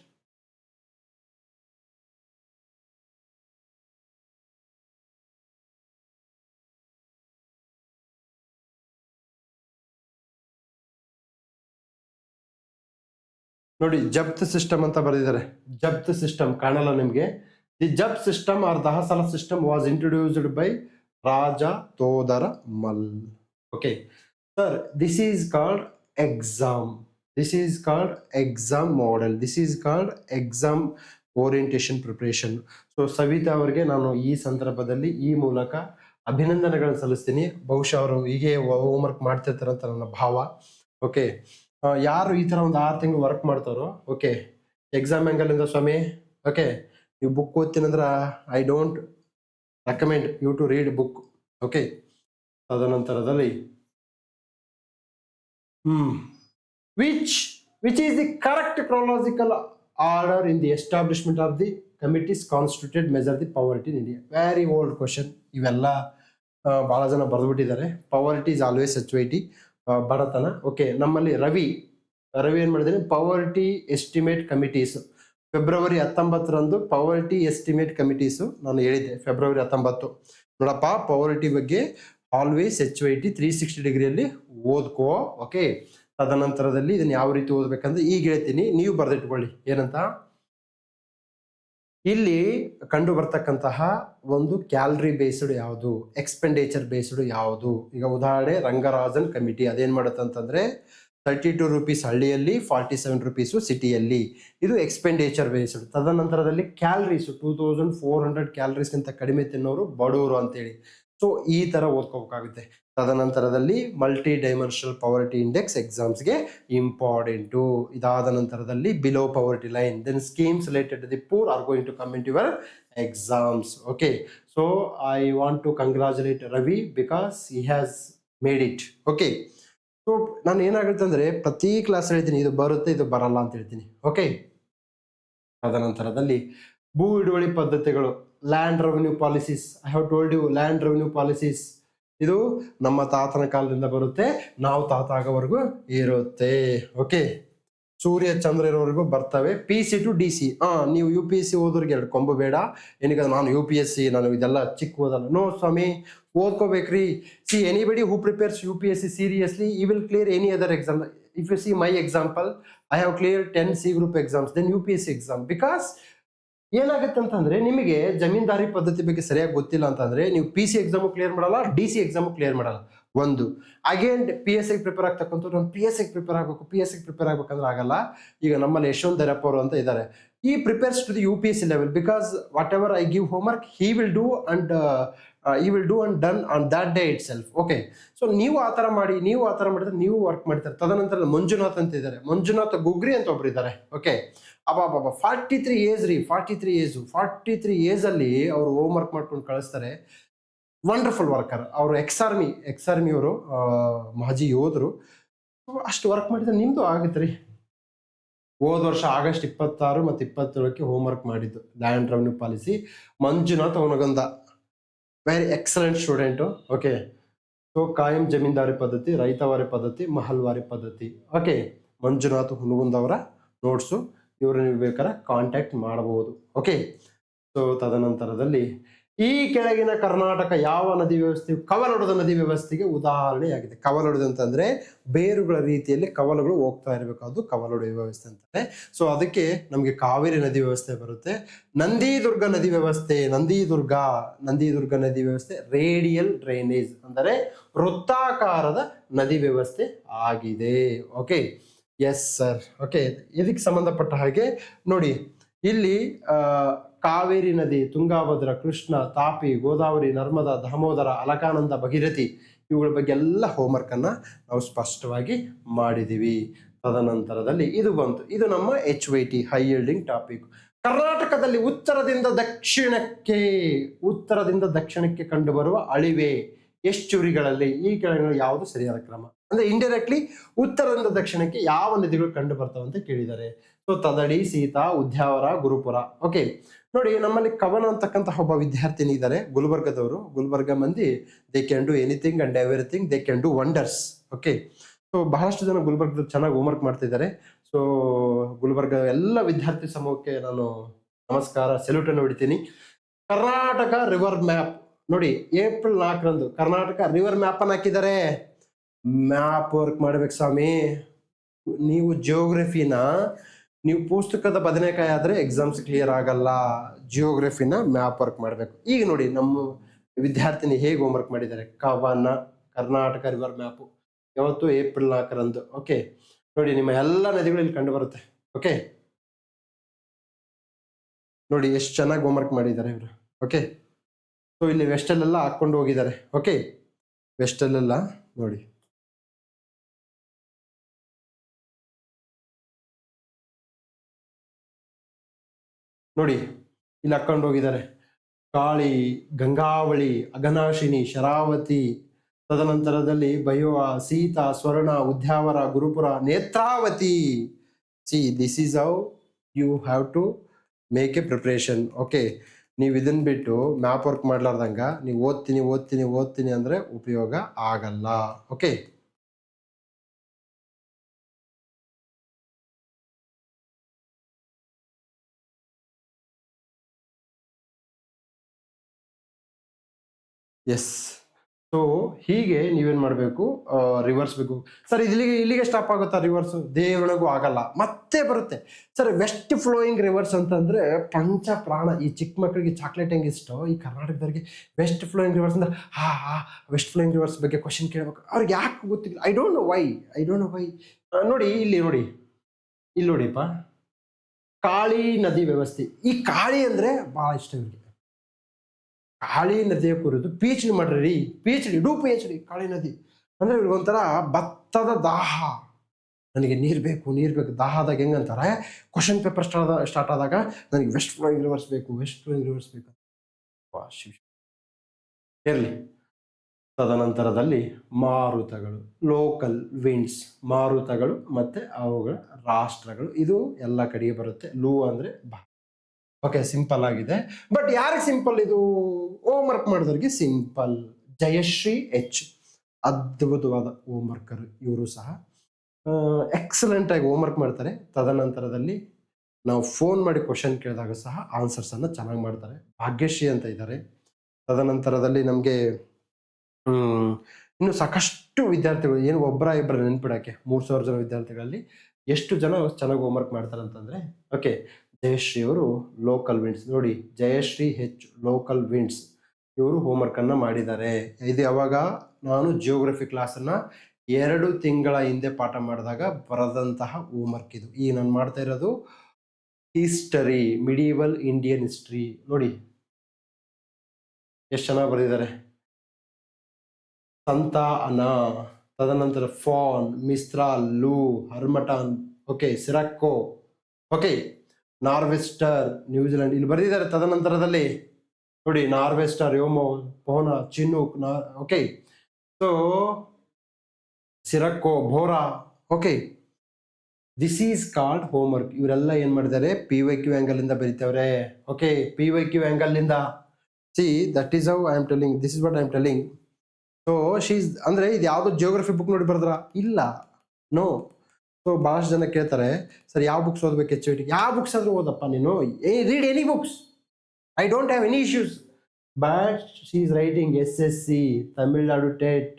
ನೋಡಿ, ಜಪ್ತ್ ಸಿಸ್ಟಮ್ ಅಂತ ಬರೆದಿದ್ದಾರೆ. ಜಪ್ತ್ ಸಿಸ್ಟಮ್ ಕಾಣಲ್ಲ ನಿಮಗೆ. The zabt system are dahsala system was introduced by Raja Todar Mal. Okay sir, this is called exam. This is called exam model. This is called exam orientation preparation. So Savita ಅವರಿಗೆ ನಾನು ಈ ಸಂದರ್ಭದಲ್ಲಿ ಈ ಮೂಲಕ ಅಭಿನಂದನೆಗಳನ್ನು ಸಲ್ಲಿಸ್ತೀನಿ. ಬಹುಶಃ ಅವರು ಹೀಗೆ ಹೋಮ್ವರ್ಕ್ ಮಾಡ್ತಿರ್ತಾರಂತ ನನ್ನ ಭಾವ. ಓಕೆ, ಯಾರು ಈ ಥರ ಒಂದು 6 ತಿಂಗಳು ವರ್ಕ್ ಮಾಡ್ತಾರೋ, ಓಕೆ, ಎಕ್ಸಾಮ್ ಆ್ಯಂಗಲಿಂದ ಸ್ವಾಮಿ, ಓಕೆ, ನೀವು ಬುಕ್ ಓದ್ತೀನಂದ್ರೆ I don't recommend you to read book. Okay, ತದನಂತರದಲ್ಲಿ which is the correct chronological order in the establishment of the committees constituted measure the poverty in India. Very old question. ಇವೆಲ್ಲ ಭಾಳ ಜನ ಬರೆದುಬಿಟ್ಟಿದ್ದಾರೆ. Poverty is always HYT, ಬಡತನ. Okay, ನಮ್ಮಲ್ಲಿ ರವಿ ಏನು ಮಾಡಿದ್ದೀನಿ, poverty estimate committees February 19ರಂದು ಪವರ್ಟಿ ಎಸ್ಟಿಮೇಟ್ ಕಮಿಟೀಸು ನಾನು ಹೇಳಿದ್ದೆ. ಫೆಬ್ರವರಿ 19 ನೋಡಪ್ಪ, ಪವರ್ಟಿ ಬಗ್ಗೆ ಆಲ್ವೇಸ್ HYT 360 ಡಿಗ್ರಿಯಲ್ಲಿ ಓದ್ಕೋ. ಓಕೆ, ತದನಂತರದಲ್ಲಿ ಇದನ್ನು ಯಾವ ರೀತಿ ಓದ್ಬೇಕಂದ್ರೆ ಈಗ ಹೇಳ್ತೀನಿ, ನೀವು ಬರೆದಿಟ್ಕೊಳ್ಳಿ. ಏನಂತ, ಇಲ್ಲಿ ಕಂಡು ಬರ್ತಕ್ಕಂತಹ ಒಂದು ಕ್ಯಾಲರಿ ಬೇಸ್ಡ್ ಯಾವುದು, ಎಕ್ಸ್ಪೆಂಡಿಚರ್ ಬೇಸ್ಡ್ ಯಾವುದು. ಈಗ ಉದಾಹರಣೆ ರಂಗರಾಜನ್ ಕಮಿಟಿ ಅದೇನು ಮಾಡುತ್ತೆ ಅಂತಂದರೆ 32 ರೂಪೀಸ್ ಹಳ್ಳಿಯಲ್ಲಿ, 47 ರೂಪೀಸು ಸಿಟಿಯಲ್ಲಿ. ಇದು ಎಕ್ಸ್ಪೆಂಡಿಚರ್ ಬೇಸ್ಡ್. ತದನಂತರದಲ್ಲಿ ಕ್ಯಾಲರೀಸು 2400 ಕ್ಯಾಲರೀಸ್ಗಿಂತ ಕಡಿಮೆ ತಿನ್ನೋರು ಬಡವರು ಅಂತೇಳಿ. ಸೊ ಈ ಥರ ಓದ್ಕೋಬೇಕಾಗುತ್ತೆ. ತದನಂತರದಲ್ಲಿ ಮಲ್ಟಿ ಡೈಮೆನ್ಷನಲ್ ಪವರ್ಟಿ ಇಂಡೆಕ್ಸ್ ಎಕ್ಸಾಮ್ಸ್ಗೆ ಇಂಪಾರ್ಟೆಂಟು. ಇದಾದ ನಂತರದಲ್ಲಿ below poverty line, then schemes related to the poor are going to come into your exams. Okay, so I want to congratulate Ravi because he has made it. Okay, so ನಾನು ಏನಾಗುತ್ತೆ ಅಂದರೆ ಪ್ರತಿ class ಹೇಳ್ತೀನಿ, ಇದು ಬರುತ್ತೆ ಇದು ಬರಲ್ಲ ಅಂತ ಹೇಳ್ತೀನಿ. ಓಕೆ, ತದನಂತರದಲ್ಲಿ ಭೂ ಹಿಡುವಳಿ ಪದ್ಧತಿಗಳು, land revenue policies. I have told you, land revenue policies ಇದು ನಮ್ಮ ತಾತನ ಕಾಲದಿಂದ ಬರುತ್ತೆ, ನಾವು ತಾತ ಆಗೋವರೆಗೂ ಇರುತ್ತೆ. ಓಕೆ, ಸೂರ್ಯ ಚಂದ್ರ ಇರೋವರೆಗೂ ಬರ್ತವೆ. PC to DC. ನೀವು UPSC ಓದೋರಿಗೆ 2 ಕೊಂಬು ಬೇಡ. ಏನಕ್ಕೆ ನಾನು UPSC, ನಾನು ಇದೆಲ್ಲ ಚಿಕ್ಕ ಓದಲ್ಲ. ನೋ ಸ್ವಾಮಿ, ಓದ್ಕೋಬೇಕ್ರಿ. See, anybody who prepares UPSC seriously, he will clear any other exam. If you see my example, I have cleared 10 C group exams, then UPSC exam. Because ಏನಾಗುತ್ತೆ ಅಂತಂದ್ರೆ, ನಿಮಗೆ ಜಮೀನ್ದಾರಿ ಪದ್ಧತಿ ಬಗ್ಗೆ ಸರಿಯಾಗಿ ಗೊತ್ತಿಲ್ಲ ಅಂತಂದ್ರೆ ನೀವು PC ಎಕ್ಸಾಮು ಕ್ಲಿಯರ್ ಮಾಡಲ್ಲ, DC ಎಕ್ಸಾಮು ಕ್ಲಿಯರ್ ಮಾಡಲ್ಲ. ಒಂದು ಅಗೇನ್ PSI ಪ್ರಿಪೇರ್ ಆಗ್ತಕ್ಕಂಥ, ನಾನು PSI ಪ್ರಿಪೇರ್ ಆಗಬೇಕು, PSI ಪ್ರಿಪೇರ್ ಆಗ್ಬೇಕಂದ್ರೆ ಆಗಲ್ಲ. ಈಗ ನಮ್ಮಲ್ಲಿ ಯಶವಂತ್ ದರಪ್ಪ ಅವರು ಅಂತ ಇದ್ದಾರೆ. ಈ prepares to the UPSC level because whatever I give homework he will do and done on that day itself. Okay, so ನೀವು ಆ ಥರ ಮಾಡಿ, ನೀವು ಆ ಥರ ಮಾಡಿದ್ರೆ ನೀವು ವರ್ಕ್ ಮಾಡ್ತಾರೆ. ತದನಂತರ ಮಂಜುನಾಥ್ ಅಂತ ಇದ್ದಾರೆ, ಮಂಜುನಾಥ್ ಗುಗ್ರಿ ಅಂತ ಒಬ್ರು ಇದ್ದಾರೆ. ಓಕೆ, 43 ಏಜ್ ರೀ, 43 ಏಜಲ್ಲಿ ಅವರು ಹೋಮ್ ವರ್ಕ್ ಮಾಡ್ಕೊಂಡು ಕಳಿಸ್ತಾರೆ. Wonderful worker. ಅವರು ಎಕ್ಸ್ ಆರ್ಮಿ ಅವರು, ಮಾಜಿ ಯೋಧರು. ಅಷ್ಟು ವರ್ಕ್ ಮಾಡಿದ್ರೆ ನಿಮ್ಮದು ಆಗುತ್ತೆ ರೀ. ಹೋದ ವರ್ಷ ಆಗಸ್ಟ್ 26 ಮತ್ತು 27ಕ್ಕೆ ಹೋಮ್ ವರ್ಕ್ ಮಾಡಿದ್ದು ಲ್ಯಾಂಡ್ ರೆವೆನ್ಯೂ ಪಾಲಿಸಿ. ಮಂಜುನಾಥ್ ಅವನಗೊಂದ very excellent student. Okay, so ಕಾಯಂ ಜಮೀನ್ದಾರಿ ಪದ್ಧತಿ, ರೈತವಾರಿ ಪದ್ಧತಿ, ಮಹಲ್ವಾರಿ ಪದ್ಧತಿ. ಓಕೆ, ಮಂಜುನಾಥ್ ಹುನಗುಂದವರ ನೋಟ್ಸು, ಇವರು ನೀವು ಬೇಕಾದ್ರೆ ಕಾಂಟ್ಯಾಕ್ಟ್ ಮಾಡಬಹುದು. ಓಕೆ, ಸೊ ತದನಂತರದಲ್ಲಿ ಈ ಕೆಳಗಿನ ಕರ್ನಾಟಕ ಯಾವ ನದಿ ವ್ಯವಸ್ಥೆ ಕವಲೊಡೆದ ನದಿ ವ್ಯವಸ್ಥೆಗೆ ಉದಾಹರಣೆಯಾಗಿದೆ. ಕವಲೊಡೆದು ಅಂತಂದ್ರೆ ಬೇರುಗಳ ರೀತಿಯಲ್ಲಿ ಕವಲುಗಳು ಹೋಗ್ತಾ ಇರಬೇಕು, ಅದು ಕವಲೊಡೆಯ ವ್ಯವಸ್ಥೆ ಅಂತಾರೆ. ಸೊ ಅದಕ್ಕೆ ನಮಗೆ ಕಾವೇರಿ ನದಿ ವ್ಯವಸ್ಥೆ ಬರುತ್ತೆ. ನಂದಿದುರ್ಗ ನದಿ ವ್ಯವಸ್ಥೆ ರೇಡಿಯಲ್ ಡ್ರೈನೇಜ್ ಅಂದರೆ ವೃತ್ತಾಕಾರದ ನದಿ ವ್ಯವಸ್ಥೆ ಆಗಿದೆ. Okay, yes sir. ಓಕೆ, ಇದಕ್ಕೆ ಸಂಬಂಧಪಟ್ಟ ಹಾಗೆ ನೋಡಿ, ಇಲ್ಲಿ ಕಾವೇರಿ ನದಿ, ತುಂಗಾಭದ್ರ, ಕೃಷ್ಣ, ತಾಪಿ, ಗೋದಾವರಿ, ನರ್ಮದಾ, ದಾಮೋದರ, ಅಲಕಾನಂದ, ಭಗೀರಥಿ ಇವುಗಳ ಬಗ್ಗೆ ಎಲ್ಲ ಹೋಮ್ವರ್ಕನ್ನು ನಾವು ಸ್ಪಷ್ಟವಾಗಿ ಮಾಡಿದ್ದೀವಿ. ತದನಂತರದಲ್ಲಿ ಇದು ಬಂತು, ಇದು ನಮ್ಮ HYT ಹೈ ಯೀಲ್ಡಿಂಗ್ ಟಾಪಿಕ್. ಕರ್ನಾಟಕದಲ್ಲಿ ಉತ್ತರದಿಂದ ದಕ್ಷಿಣಕ್ಕೆ ಕಂಡುಬರುವ ಅಳಿವೆ ಎಷ್ಟುರಿಗಳಲ್ಲಿ ಈ ಕೆಳಗಿನ ಯಾವುದು ಸರಿಯಾದ ಕ್ರಮ? ಅಂದ್ರೆ ಇಂಡೈರೆಕ್ಟ್ಲಿ ಉತ್ತರದಿಂದ ದಕ್ಷಿಣಕ್ಕೆ ಯಾವ ನದಿಗಳು ಕಂಡು ಬರ್ತಾವೆ ಅಂತ ಕೇಳಿದ್ದಾರೆ. ಸೊ ತದಡಿ, ಸೀತಾ, ಉದ್ಯಾವರ, ಗುರುಪುರ. ಓಕೆ, ನೋಡಿ ನಮ್ಮಲ್ಲಿ ಕವನ ಅಂತಕ್ಕಂತಹ ಒಬ್ಬ ವಿದ್ಯಾರ್ಥಿನಿ ಇದ್ದಾರೆ, ಗುಲ್ಬರ್ಗದವರು. ಗುಲ್ಬರ್ಗ ಮಂದಿ they can do anything and everything, they can do wonders. Okay, so ಬಹಳಷ್ಟು ಜನ ಗುಲ್ಬರ್ಗದಲ್ಲಿ ಚೆನ್ನಾಗಿ ಹೋಮ್ವರ್ಕ್ ಮಾಡ್ತಿದ್ದಾರೆ. ಸೊ ಗುಲ್ಬರ್ಗ ಎಲ್ಲ ವಿದ್ಯಾರ್ಥಿ ಸಮೂಹಕ್ಕೆ ನಾನು ನಮಸ್ಕಾರ, ಸೆಲ್ಯೂಟ್ ಅನ್ನು ಹೊಡಿತೀನಿ. ಕರ್ನಾಟಕ ರಿವರ್ ಮ್ಯಾಪ್ ನೋಡಿ, ಏಪ್ರಿಲ್ 4ರಂದು ಕರ್ನಾಟಕ ರಿವರ್ ಮ್ಯಾಪ್ ಅನ್ನು ಹಾಕಿದ್ದಾರೆ. ಮ್ಯಾಪ್ ವರ್ಕ್ ಮಾಡ್ಬೇಕು ಸ್ವಾಮಿ. ನೀವು ಜಿಯೋಗ್ರಫಿನ ನೀವು ಪುಸ್ತಕದ ಬದನೆಕಾಯಿ ಆದ್ರೆ ಎಕ್ಸಾಮ್ಸ್ ಕ್ಲಿಯರ್ ಆಗಲ್ಲ. ಜಿಯೋಗ್ರಫಿನ ಮ್ಯಾಪ್ ವರ್ಕ್ ಮಾಡಬೇಕು. ಈಗ ನೋಡಿ ನಮ್ಮ ವಿದ್ಯಾರ್ಥಿನಿ ಹೇಗೆ ಹೋಮ್ವರ್ಕ್ ಮಾಡಿದ್ದಾರೆ. ಕವನ ಕರ್ನಾಟಕ ರಿವರ್ ಮ್ಯಾಪ್ ಯಾವತ್ತು ಏಪ್ರಿಲ್ 4ರಂದು. ಓಕೆ, ನೋಡಿ ನಿಮ್ಮ ಎಲ್ಲ ನದಿಗಳು ಇಲ್ಲಿ ಕಂಡು ಬರುತ್ತೆ. ಓಕೆ, ನೋಡಿ ಎಷ್ಟು ಚೆನ್ನಾಗಿ ಹೋಮ್ವರ್ಕ್ ಮಾಡಿದ್ದಾರೆ ಇವರು. ಓಕೆ, ಸೊ ಇಲ್ಲಿ ವೆಸ್ಟಲ್ಲೆಲ್ಲ ಹಾಕೊಂಡು ಹೋಗಿದ್ದಾರೆ. ಓಕೆ, ವೆಸ್ಟಲ್ಲೆಲ್ಲ ನೋಡಿ, ನೋಡಿ ಇಲ್ಲಿ ಹಾಕೊಂಡು ಹೋಗಿದ್ದಾರೆ. ಕಾಳಿ, ಗಂಗಾವಳಿ, ಅಘನಾಶಿನಿ, ಶರಾವತಿ, ತದನಂತರದಲ್ಲಿ ಬಯೋವ, Sita, Swarna, Udyavara, Gurupura, Netravati. See this is how you have to make a preparation. Okay, ನೀವು ಇದನ್ನ ಬಿಟ್ಟು ಮ್ಯಾಪ್ ವರ್ಕ್ ಮಾಡ್ಲಾರ್ದಂಗ ನೀವು ಓದ್ತೀನಿ ಅಂದ್ರೆ ಉಪಯೋಗ ಆಗಲ್ಲ. Okay, S. ಸೊ ಹೀಗೆ ನೀವೇನ್ ಮಾಡಬೇಕು, ರಿವರ್ಸ್ ಬೇಕು. ಸರ್ ಇಲ್ಲಿಗೆ ಸ್ಟಾಪ್ ಆಗುತ್ತಾ ರಿವರ್ಸ್? ದೇವರಿಗೂ ಆಗಲ್ಲ, ಮತ್ತೆ ಬರುತ್ತೆ. ಸರ್ ವೆಸ್ಟ್ ಫ್ಲೋಯಿಂಗ್ ರಿವರ್ಸ್ ಅಂತಂದ್ರೆ ಪಂಚ ಪ್ರಾಣ. ಈ ಚಿಕ್ಕ ಮಕ್ಕಳಿಗೆ ಚಾಕ್ಲೇಟ್ ಹೆಂಗೆ ಇಷ್ಟೋ, ಈ ಕರ್ನಾಟಕದವರಿಗೆ ವೆಸ್ಟ್ ಫ್ಲೋಯಿಂಗ್ ರಿವರ್ಸ್ ಅಂದ್ರೆ ವೆಸ್ಟ್ ಫ್ಲೋಯಿಂಗ್ ರಿವರ್ಸ್ ಬಗ್ಗೆ ಕ್ವಶನ್ ಕೇಳಬೇಕು. ಅವ್ರಿಗೆ ಯಾಕೆ ಗೊತ್ತಿಲ್ಲ, ಐ ಡೋಂಟ್ ನೋ ವೈ. ನೋಡಿ ಇಲ್ಲಿ ನೋಡಿಪ್ಪ, ಕಾಳಿ ನದಿ ವ್ಯವಸ್ಥೆ. ಈ ಕಾಳಿ ಅಂದ್ರೆ ಬಹಳ ಇಷ್ಟ ಇವ್ರಿಗೆ. ಕಾಳಿ ನದಿಯ ಕುರಿತು PhD ಮಾಡ್ರಿ, PhD ಕಾಳಿ ನದಿ ಅಂದ್ರೆ ಇವ್ರಿಗೆ ಒಂಥರ ಭತ್ತದ ದಾಹ. ನನಗೆ ನೀರ್ ಬೇಕು. ದಾಹದಾಗ ಹೆಂಗಂತಾರೆ, ಕ್ವಶನ್ ಪೇಪರ್ ಸ್ಟಾರ್ಟ್ ಆದಾಗ ನನಗೆ ವೆಸ್ಟ್ ಫ್ಲೋಯಿಂಗ್ ರಿವರ್ಸ್ ಬೇಕು. ಇರಲಿ. ತದನಂತರದಲ್ಲಿ ಮಾರುತಗಳು, ಲೋಕಲ್ ವಿಂಡ್ಸ್, ಮಾರುತಗಳು ಮತ್ತೆ ಅವುಗಳ ರಾಷ್ಟ್ರಗಳು. ಇದು ಎಲ್ಲ ಕಡೆಗೆ ಬರುತ್ತೆ. ಲೂ ಅಂದ್ರೆ ಬಾ. ಓಕೆ, ಸಿಂಪಲ್ ಆಗಿದೆ. ಬಟ್ ಯಾರಿಗೆ ಸಿಂಪಲ್ ಇದು? ಹೋಮ್ ವರ್ಕ್ ಮಾಡಿದವ್ರಿಗೆ ಸಿಂಪಲ್. ಜಯಶ್ರೀ H ಅದ್ಭುತವಾದ ಹೋಮ್ ವರ್ಕರ್. ಇವರು ಸಹ ಎಕ್ಸಲೆಂಟ್ ಆಗಿ ಹೋಮ್ ವರ್ಕ್ ಮಾಡ್ತಾರೆ. ತದನಂತರದಲ್ಲಿ ನಾವು ಫೋನ್ ಮಾಡಿ ಕ್ವಶನ್ ಕೇಳಿದಾಗ ಸಹ ಆನ್ಸರ್ಸ್ ಅನ್ನ ಚೆನ್ನಾಗಿ ಮಾಡ್ತಾರೆ. ಭಾಗ್ಯಶ್ರೀ ಅಂತ ಇದ್ದಾರೆ. ತದನಂತರದಲ್ಲಿ ನಮಗೆ ಇನ್ನು ಸಾಕಷ್ಟು ವಿದ್ಯಾರ್ಥಿಗಳು, ಏನು ಒಬ್ಬರ ಇಬ್ಬರ ನೆನ್ಪಿಡಕ್ಕೆ 3000 ಜನ ವಿದ್ಯಾರ್ಥಿಗಳಲ್ಲಿ ಎಷ್ಟು ಜನ ಚೆನ್ನಾಗಿ ಹೋಮ್ ವರ್ಕ್ ಮಾಡ್ತಾರೆ ಅಂತಂದ್ರೆ, ಓಕೆ, ಜಯಶ್ರೀ ಅವರು ಲೋಕಲ್ ವಿಂಡ್ಸ್. ನೋಡಿ, ಜಯಶ್ರೀ H ಲೋಕಲ್ ವಿಂಡ್ಸ್, ಇವರು ಹೋಮ್ವರ್ಕ್ ಅನ್ನ ಮಾಡಿದ್ದಾರೆ. ಇದು ಯಾವಾಗ? ನಾನು ಜಿಯೋಗ್ರಫಿ ಕ್ಲಾಸ್ ಅನ್ನ 2 ತಿಂಗಳ ಹಿಂದೆ ಪಾಠ ಮಾಡಿದಾಗ ಬರೆದಂತಹ ಹೋಮ್ವರ್ಕ್ ಇದು. ಈಗ ನಾನು ಮಾಡ್ತಾ ಇರೋದು ಹಿಸ್ಟರಿ, ಮಿಡಿವಲ್ ಇಂಡಿಯನ್ ಹಿಸ್ಟ್ರಿ. ನೋಡಿ ಎಷ್ಟು ಚೆನ್ನಾಗಿ ಬರೆದಿದ್ದಾರೆ. ಸಂತ ಅನ, ತದನಂತರ foehn, mistral, loo, harmattan, okay, sirocco, okay, norwester, New Zealand ಇಲ್ಲಿ ಬರೆದಿದ್ದಾರೆ. ತದನಂತರದಲ್ಲಿ ನೋಡಿ, norwester, yamo, puna, chinook, okay, so sirocco, bora. Okay, this is called homework. ಇವರೆಲ್ಲ ಏನ್ ಮಾಡಿದ್ದಾರೆ? PYQ ಆಂಗಲ್ ಇಂದ ಬರೀತವ್ರೆ. ಓಕೆ, PYQ ಆಂಗಲ್ ಇಂದ. See that is how I am telling, this is what I am telling. So she's ಅಂದ್ರೆ ಇದು ಯಾವ್ದೋ ಜಿಯೋಗ್ರಫಿ ಬುಕ್ ನೋಡಿ ಬರ್ದ್ರ? ಇಲ್ಲ, ನೋ. ಸೊ ಬಹಳಷ್ಟು ಜನ ಕೇಳ್ತಾರೆ, ಸರ್ ಯಾವ ಬುಕ್ಸ್ ಓದ್ಬೇಕು HOT? ಯಾವ ಬುಕ್ಸ್ ಆದ್ರೂ ಓದಪ್ಪ ನೀನು, read any books, I don't have any issues. But she is writing SSC, Tamil Nadu TET,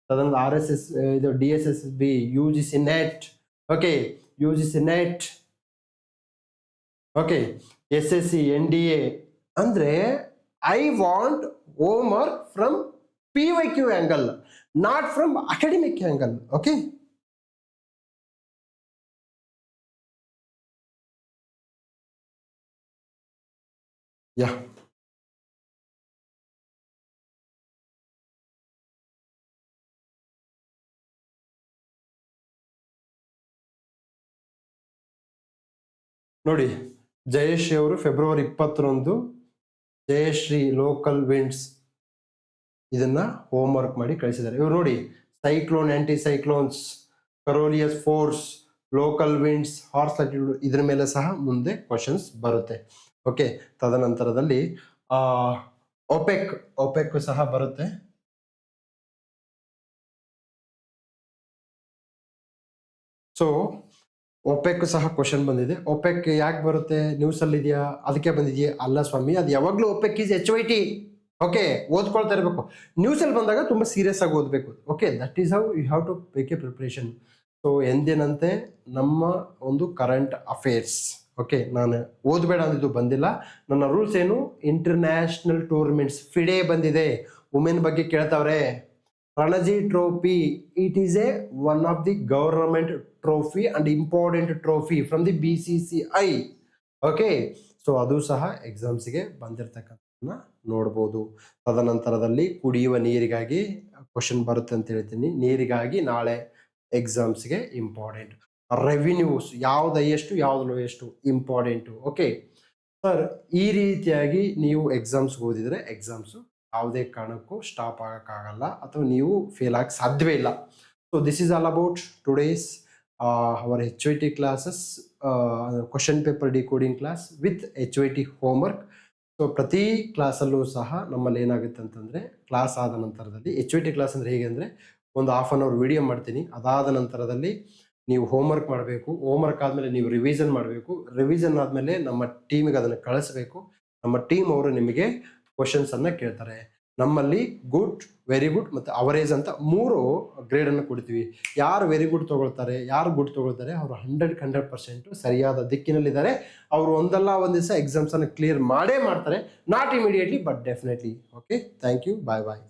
ತದನಂತರ RSS, ಇದು DSSB, UGC net, okay, UGC net, okay, SSC, NDA. ಅಂದ್ರೆ I want home work from PYQ angle, not from academic angle. Okay. Yeah. ನೋಡಿ, ಜಯಶ್ರೀ ಅವರು February 20ರಂದು Jayashree local winds ಇದನ್ನ homework ಮಾಡಿ ಕಳಿಸಿದ್ದಾರೆ. ಇವ್ರು ನೋಡಿ, cyclone, anti cyclones, Coriolis force, local winds, horse latitude ಇದ್ರ ಮೇಲೆ ಸಹ ಮುಂದೆ ಕ್ವಶನ್ಸ್ ಬರುತ್ತೆ. ಓಕೆ, ತದನಂತರದಲ್ಲಿ ಒಪೆಕ್ ಸಹ ಬರುತ್ತೆ. ಸೊ ಒಪೆಕ್ ಸಹ ಕ್ವಶನ್ ಬಂದಿದೆ. ಒಪೆಕ್ ಯಾಕೆ ಬರುತ್ತೆ, ನ್ಯೂಸ್ ಅಲ್ಲಿ ಇದೆಯಾ, ಅದಕ್ಕೆ ಬಂದಿದೆಯಾ? ಅಲ್ಲ ಸ್ವಾಮಿ, ಅದು ಯಾವಾಗ್ಲೂ ಒಪೆಕ್ ಈಸ್ HYT. ಓಕೆ, ಓದ್ಕೊಳ್ತಾ ಇರಬೇಕು. ನ್ಯೂಸ್ ಅಲ್ಲಿ ಬಂದಾಗ ತುಂಬಾ ಸೀರಿಯಸ್ ಆಗಿ ಓದಬೇಕು. Okay, that is how you have to make a preparation. So ಎಂದಿನಂತೆ ನಮ್ಮ ಒಂದು ಕರೆಂಟ್ ಅಫೇರ್ಸ್. ಓಕೆ, ನಾನು ಓದಬೇಡ ಅಂದಿದ್ದು ಬಂದಿಲ್ಲ. ನನ್ನ ರೂಲ್ಸ್ ಏನು, ಇಂಟರ್ನ್ಯಾಷನಲ್ ಟೂರ್ನಮೆಂಟ್ಸ್, ಫಿಡೆ ಬಂದಿದೆ, ವುಮೆನ್ ಬಗ್ಗೆ ಕೇಳ್ತಾವ್ರೆ. Ranji trophy, it is a one of the government trophy and important trophy from the BCCI. Okay, so ಅದು ಸಹ ಎಕ್ಸಾಮ್ಸ್ಗೆ ಬಂದಿರತಕ್ಕಂಥ ನೋಡ್ಬೋದು. ತದನಂತರದಲ್ಲಿ ಕುಡಿಯುವ ನೀರಿಗಾಗಿ ಕ್ವಶನ್ ಬರುತ್ತೆ ಅಂತ ಹೇಳ್ತೀನಿ. ನೀರಿಗಾಗಿ ನಾಳೆ ಎಕ್ಸಾಮ್ಸ್ಗೆ ಇಂಪಾರ್ಟೆಂಟ್. ರೆವಿನ್ಯೂಸ್, ಯಾವ್ದು ಹೈಯೆಸ್ಟ್ ಯಾವ್ದು ಲೋಯೆಸ್ಟ್ ಇಂಪಾರ್ಟೆಂಟು. ಓಕೆ ಸರ್, ಈ ರೀತಿಯಾಗಿ ನೀವು ಎಕ್ಸಾಮ್ಸ್ಗೆ ಓದಿದರೆ ಎಕ್ಸಾಮ್ಸು ಯಾವುದೇ ಕಾರಣಕ್ಕೂ ಸ್ಟಾಪ್ ಆಗೋಕ್ಕಾಗಲ್ಲ, ಅಥವಾ ನೀವು ಫೇಲ್ ಆಗಕ್ಕೆ ಸಾಧ್ಯವೇ ಇಲ್ಲ. So this is all about today's our HYT classes, question paper decoding class with HYT homework. So ಪ್ರತಿ ಕ್ಲಾಸಲ್ಲೂ ಸಹ ನಮ್ಮಲ್ಲಿ ಏನಾಗುತ್ತೆ ಅಂತಂದರೆ, ಕ್ಲಾಸ್ ಆದ ನಂತರದಲ್ಲಿ HYT ಕ್ಲಾಸ್ ಅಂದರೆ ಹೇಗೆ ಅಂದರೆ, ಒಂದು ಹಾಫ್ ಆನ್ ಅವರ್ ವಿಡಿಯೋ ಮಾಡ್ತೀನಿ. ಅದಾದ ನಂತರದಲ್ಲಿ ನೀವು ಹೋಮ್ವರ್ಕ್ ಮಾಡಬೇಕು. ಹೋಮ್ವರ್ಕ್ ಆದಮೇಲೆ ನೀವು ರಿವಿಷನ್ ಮಾಡಬೇಕು. ರಿವಿಷನ್ ಆದಮೇಲೆ ನಮ್ಮ ಟೀಮಿಗೆ ಅದನ್ನು ಕಳಿಸ್ಬೇಕು. ನಮ್ಮ ಟೀಮ್ ಅವರು ನಿಮಗೆ ಕ್ವಶನ್ಸನ್ನು ಕೇಳ್ತಾರೆ. ನಮ್ಮಲ್ಲಿ ಗುಡ್, ವೆರಿ ಗುಡ್ ಮತ್ತು ಅವರೇಜ್ ಅಂತ 3 ಗ್ರೇಡನ್ನು ಕೊಡ್ತೀವಿ. ಯಾರು ವೆರಿ ಗುಡ್ ತೊಗೊಳ್ತಾರೆ, ಯಾರು ಗುಡ್ ತೊಗೊಳ್ತಾರೆ, ಅವರು 100% ಸರಿಯಾದ ದಿಕ್ಕಿನಲ್ಲಿದ್ದಾರೆ. ಅವರು ಒಂದಲ್ಲ ಒಂದು ದಿವಸ ಎಕ್ಸಾಮ್ಸನ್ನು ಕ್ಲಿಯರ್ ಮಾಡೇ ಮಾಡ್ತಾರೆ. Not immediately but definitely. Okay, thank you, bye bye.